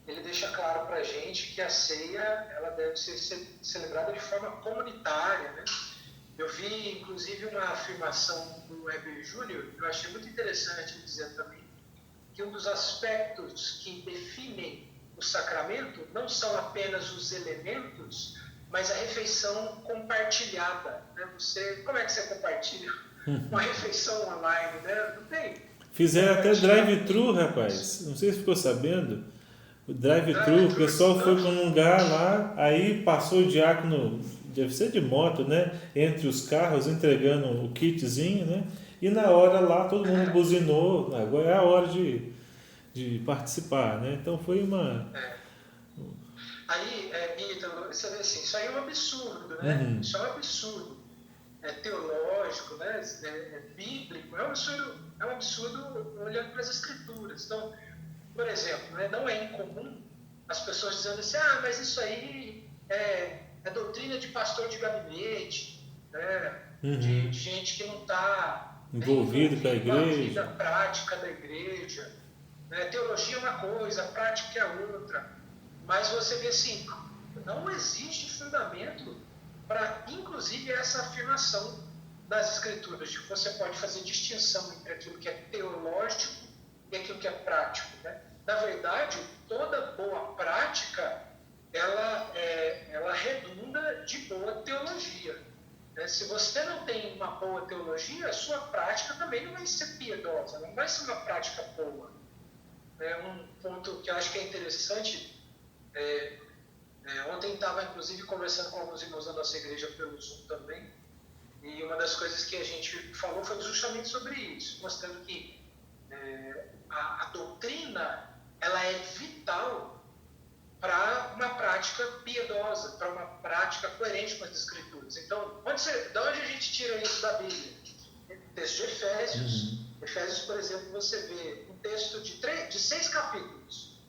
ele deixa claro para a gente que a ceia ela deve ser celebrada de forma comunitária, né? Eu vi, inclusive, uma afirmação do Weber Júnior, que eu achei muito interessante dizer também, que um dos aspectos que definem o sacramento não são apenas os elementos, mas a refeição compartilhada. Né? Como é que você compartilha uma refeição online? Né? Não tem. Fizeram até drive-thru, rapaz. Não sei se ficou sabendo. O drive-thru, o pessoal foi para um lugar lá, aí passou o diácono, deve ser de moto, né? Entre os carros, entregando o kitzinho, né? E na hora lá todo mundo buzinou, agora é a hora de participar, né? Então foi uma... Aí, Ítalo, você vê assim, isso aí é um absurdo, né? Uhum. Isso é um absurdo. É teológico, né? É bíblico, é um absurdo olhando para as Escrituras. Então, por exemplo, né, não é incomum as pessoas dizendo assim, mas isso aí é doutrina de pastor de gabinete, né, de gente que não está envolvido com a com a igreja. vida prática da igreja. Né? Teologia é uma coisa, prática é outra. Mas você vê assim, não existe fundamento para, inclusive, essa afirmação das Escrituras, de que você pode fazer distinção entre aquilo que é teológico e aquilo que é prático. Né? Na verdade, toda boa prática, ela redunda de boa teologia. Né? Se você não tem uma boa teologia, a sua prática também não vai ser piedosa, não vai ser uma prática boa. Um ponto que eu acho que é interessante, ontem estava inclusive conversando com alguns irmãos da nossa igreja pelo Zoom também, e uma das coisas que a gente falou foi justamente sobre isso, mostrando que a doutrina ela é vital para uma prática piedosa, para uma prática coerente com as Escrituras. Então, de onde a gente tira isso da Bíblia? O texto de Efésios. Efésios, por exemplo, você vê um texto de 6 capítulos.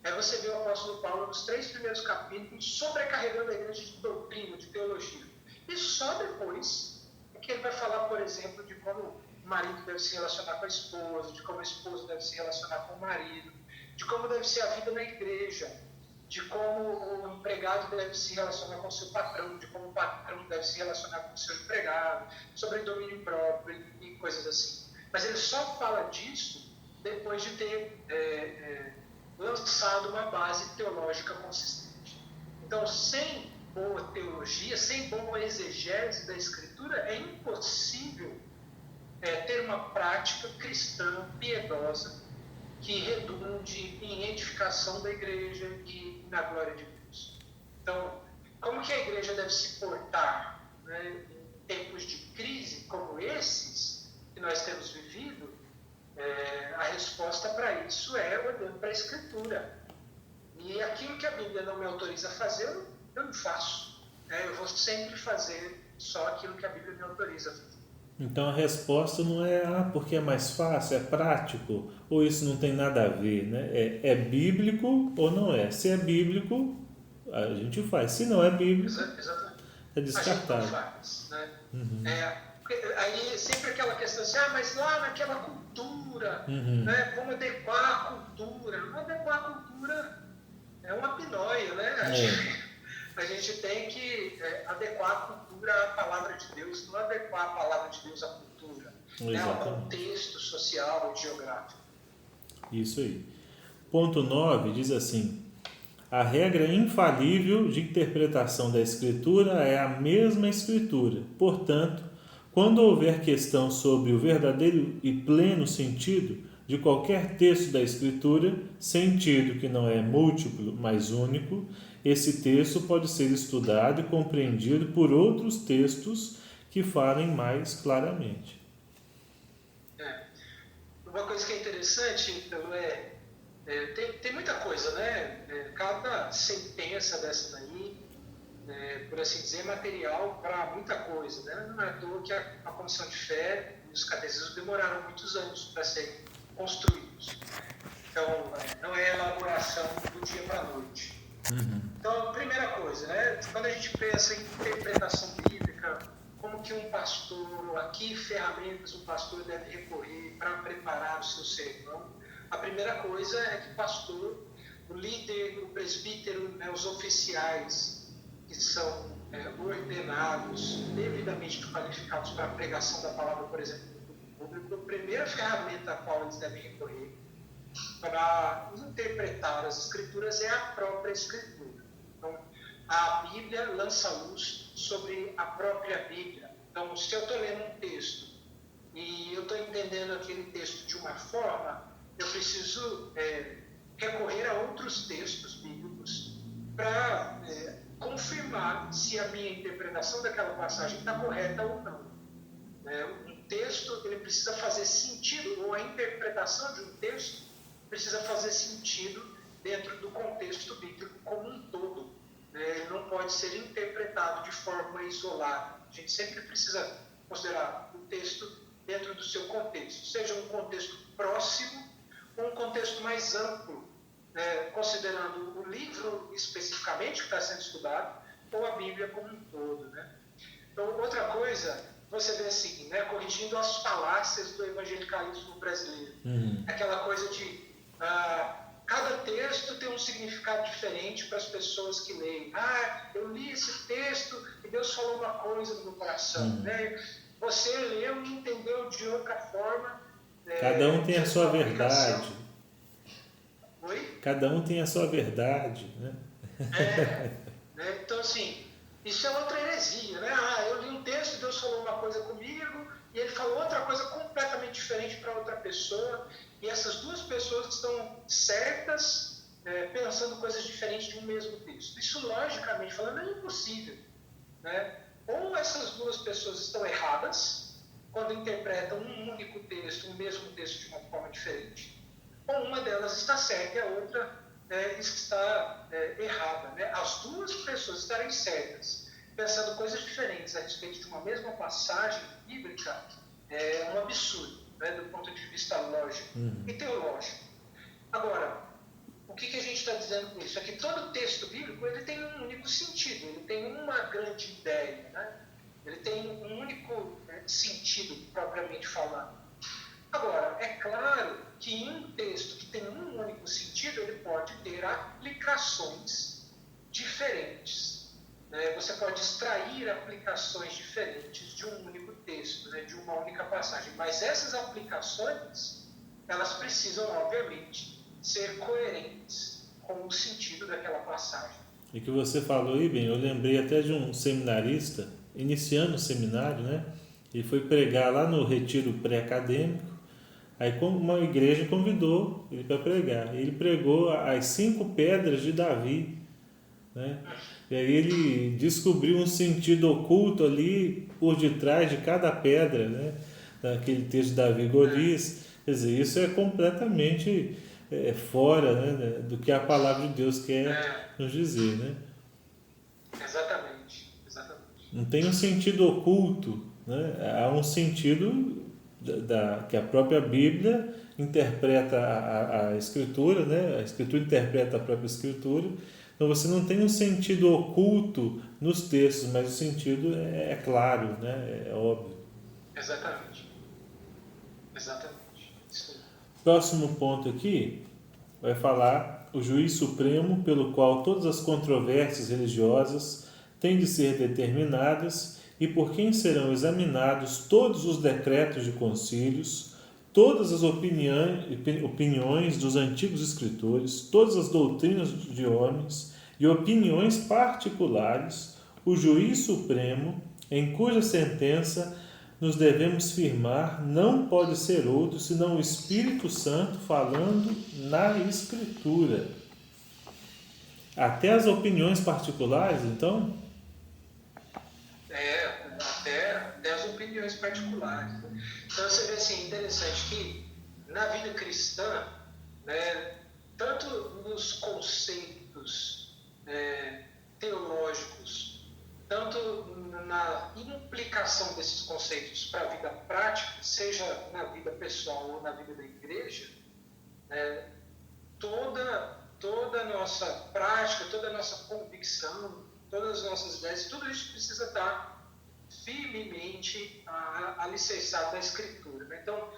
Aí você vê o apóstolo Paulo nos 3 primeiros capítulos sobrecarregando a igreja de doutrina, de teologia. E só depois é que ele vai falar, por exemplo, de como o marido deve se relacionar com a esposa, de como a esposa deve se relacionar com o marido, de como deve ser a vida na igreja, de como o empregado deve se relacionar com o seu patrão, de como o patrão deve se relacionar com o seu empregado, sobre domínio próprio e coisas assim. Mas ele só fala disso depois de ter lançado uma base teológica consistente. Então, sem boa teologia, sem boa exegese da Escritura, é impossível ter uma prática cristã piedosa que redunde em edificação da igreja e na glória de Deus. Então, como que a igreja deve se portar, né, em tempos de crise como esses que nós temos vivido? A resposta para isso é olhando para a Escritura. E aquilo que a Bíblia não me autoriza a fazer, eu não faço. Eu vou sempre fazer só aquilo que a Bíblia me autoriza a fazer. Então a resposta não é porque é mais fácil, é prático, ou isso não tem nada a ver, né? É bíblico ou não é? Se é bíblico, a gente faz. Se não é bíblico, Exatamente. é descartável. A gente não faz, né? Aí sempre aquela questão assim, mas lá naquela cultura, né, vamos adequar a cultura. Não adequar a cultura é uma pinóia, né? A gente tem que adequar a cultura à palavra de Deus, não adequar a palavra de Deus à cultura, né, ao contexto social e geográfico. Isso aí. Ponto 9 diz assim: a regra infalível de interpretação da Escritura é a mesma Escritura. Portanto, quando houver questão sobre o verdadeiro e pleno sentido de qualquer texto da Escritura, sentido que não é múltiplo, mas único, esse texto pode ser estudado e compreendido por outros textos que falem mais claramente. Uma coisa que é interessante, então, tem muita coisa, né? Cada sentença dessa daí, por assim dizer, material para muita coisa, né? Não é à toa que a Comissão de Fé e os catecismos demoraram muitos anos para serem construídos. Então, não é elaboração do dia para a noite. Então, a primeira coisa, né? Quando a gente pensa em interpretação bíblica, como que um pastor, a que ferramentas um pastor deve recorrer para preparar o seu sermão, a primeira coisa é que o pastor, o líder, o presbítero, né, os oficiais que são ordenados, devidamente qualificados para a pregação da palavra, por exemplo, no público, a primeira ferramenta a qual eles devem recorrer para interpretar as Escrituras é a própria Escritura. Então, a Bíblia lança luz sobre a própria Bíblia. Então, se eu estou lendo um texto e eu estou entendendo aquele texto de uma forma, eu preciso recorrer a outros textos bíblicos para confirmar se a minha interpretação daquela passagem está correta ou não. Um texto ele precisa fazer sentido, ou a interpretação de um texto precisa fazer sentido dentro do contexto bíblico como um todo. Ele não pode ser interpretado de forma isolada. A gente sempre precisa considerar o texto dentro do seu contexto, seja um contexto próximo ou um contexto mais amplo, considerando o livro especificamente que está sendo estudado, ou a Bíblia como um todo, né? Então, outra coisa, você vê assim, né, corrigindo as falácias do evangelicalismo brasileiro. Aquela coisa de cada texto tem um significado diferente para as pessoas que leem. Eu li esse texto e Deus falou uma coisa no meu coração. Né? Você leu e entendeu de outra forma. Cada um tem a sua verdade. Oi? Cada um tem a sua verdade, né? Né? Então, assim, isso é outra heresia, né? Eu li um texto, Deus falou uma coisa comigo, e ele falou outra coisa completamente diferente para outra pessoa, e essas duas pessoas estão certas, pensando coisas diferentes de um mesmo texto. Isso, logicamente falando, é impossível, né? Ou essas duas pessoas estão erradas, quando interpretam um único texto, o mesmo texto de uma forma diferente, ou uma delas está certa e a outra está errada. Né? As duas pessoas estarem certas, pensando coisas diferentes a respeito de uma mesma passagem bíblica, é um absurdo, né? Do ponto de vista lógico e teológico. Agora, o que a gente está dizendo com isso? É que todo texto bíblico ele tem um único sentido, ele tem uma grande ideia, né? Ele tem um único sentido, propriamente falando. Agora, é claro que em um texto que tem um único sentido, ele pode ter aplicações diferentes. Né? Você pode extrair aplicações diferentes de um único texto, né? De uma única passagem. Mas essas aplicações, elas precisam, obviamente, ser coerentes com o sentido daquela passagem. E que você falou aí, bem, eu lembrei até de um seminarista, iniciando o seminário, né? Ele foi pregar lá no retiro pré-acadêmico. Aí uma igreja convidou ele para pregar. Ele pregou as 5 pedras de Davi, né? E aí ele descobriu um sentido oculto ali por detrás de cada pedra, né? Daquele texto de Davi e Golias. Quer dizer, isso é completamente fora, né, do que a palavra de Deus quer nos dizer, né? Exatamente. Não tem um sentido oculto, né? Há um sentido que a própria Bíblia interpreta a Escritura, né? A Escritura interpreta a própria Escritura. Então você não tem um sentido oculto nos textos, mas o sentido é claro, né? É óbvio. Exatamente. Próximo ponto aqui vai falar o juiz supremo pelo qual todas as controvérsias religiosas têm de ser determinadas e por quem serão examinados todos os decretos de concílios, todas as opiniões dos antigos escritores, todas as doutrinas de homens e opiniões particulares, o juiz supremo, em cuja sentença nos devemos firmar, não pode ser outro senão o Espírito Santo falando na Escritura. Até as opiniões particulares, então? Até as opiniões particulares. Né? Então você vê assim, interessante que na vida cristã, né, tanto nos conceitos teológicos, tanto na implicação desses conceitos para a vida prática, seja na vida pessoal ou na vida da igreja, toda a nossa prática, toda a nossa convicção, todas as nossas ideias, tudo isso precisa estar firmemente alicerçado na Escritura. Né? Então,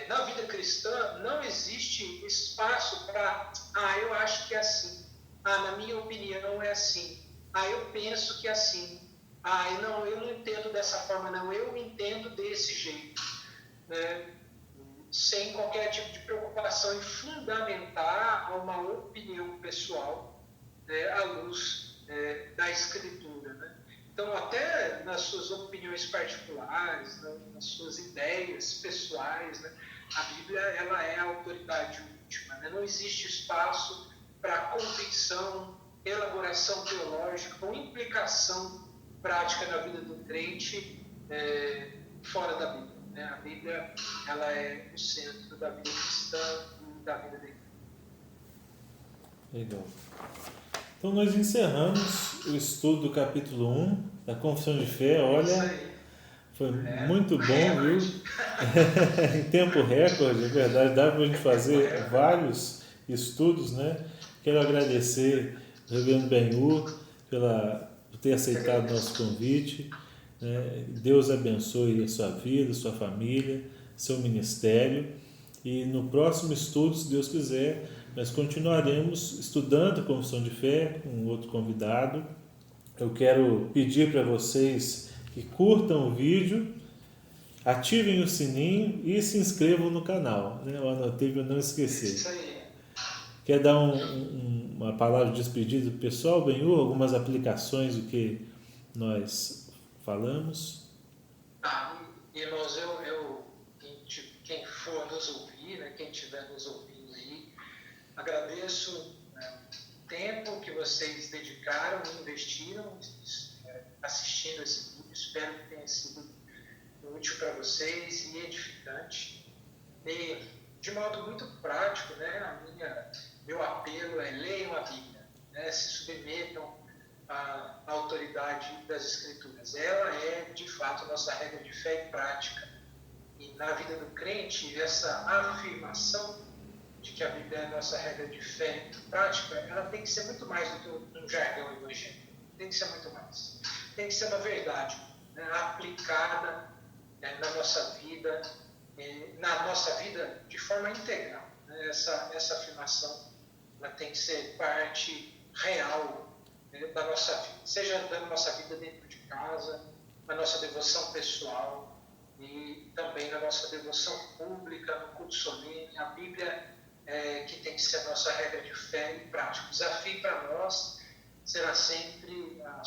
na vida cristã não existe espaço para, eu acho que é assim, na minha opinião é assim, eu penso que é assim, eu não entendo dessa forma, não, eu entendo desse jeito. Né? Sem qualquer tipo de preocupação em fundamentar uma opinião pessoal à luz da Escritura. Né? Então, até nas suas opiniões particulares, né, nas suas ideias pessoais, né, a Bíblia ela é a autoridade última. Né? Não existe espaço para convicção, elaboração teológica ou implicação prática na vida do crente fora da Bíblia. Né? A Bíblia ela é o centro da vida cristã e da vida da igreja. Legal. Então nós encerramos o estudo do capítulo 1 da Confissão de Fé. Olha, Foi muito bom, viu? Em tempo recorde, é verdade, dá para a gente fazer vários estudos, né? Quero agradecer ao Reverendo Benhur por ter aceitado o nosso convite. Né? Deus abençoe a sua vida, a sua família, seu ministério. E no próximo estudo, se Deus quiser, nós continuaremos estudando a Confissão de Fé com outro convidado. Eu quero pedir para vocês que curtam o vídeo, ativem o sininho e se inscrevam no canal. Né? Eu anotei para não esquecer. Isso aí. Quer dar uma palavra de despedida do pessoal, Benhur? Algumas aplicações do que nós falamos? Irmãos, quem for nos ouvir, né, quem estiver nos ouvindo aí, agradeço, né, o tempo que vocês dedicaram e investiram assistindo esse vídeo. Espero que tenha sido útil para vocês e edificante. E, de modo muito prático, né, meu apelo é: leiam a Bíblia, né, se submetam à autoridade das Escrituras. Ela é, de fato, nossa regra de fé e prática. E na vida do crente, essa afirmação de que a Bíblia é a nossa regra de fé e prática, ela tem que ser muito mais do que um jargão evangélico. Tem que ser muito mais. Tem que ser uma verdade, né, aplicada, né, na nossa vida de forma integral. Né? Essa afirmação, ela tem que ser parte real, né, da nossa vida, seja da nossa vida dentro de casa, na nossa devoção pessoal e também na nossa devoção pública, no culto solene. A Bíblia que tem que ser a nossa regra de fé e prática. O desafio para nós será sempre a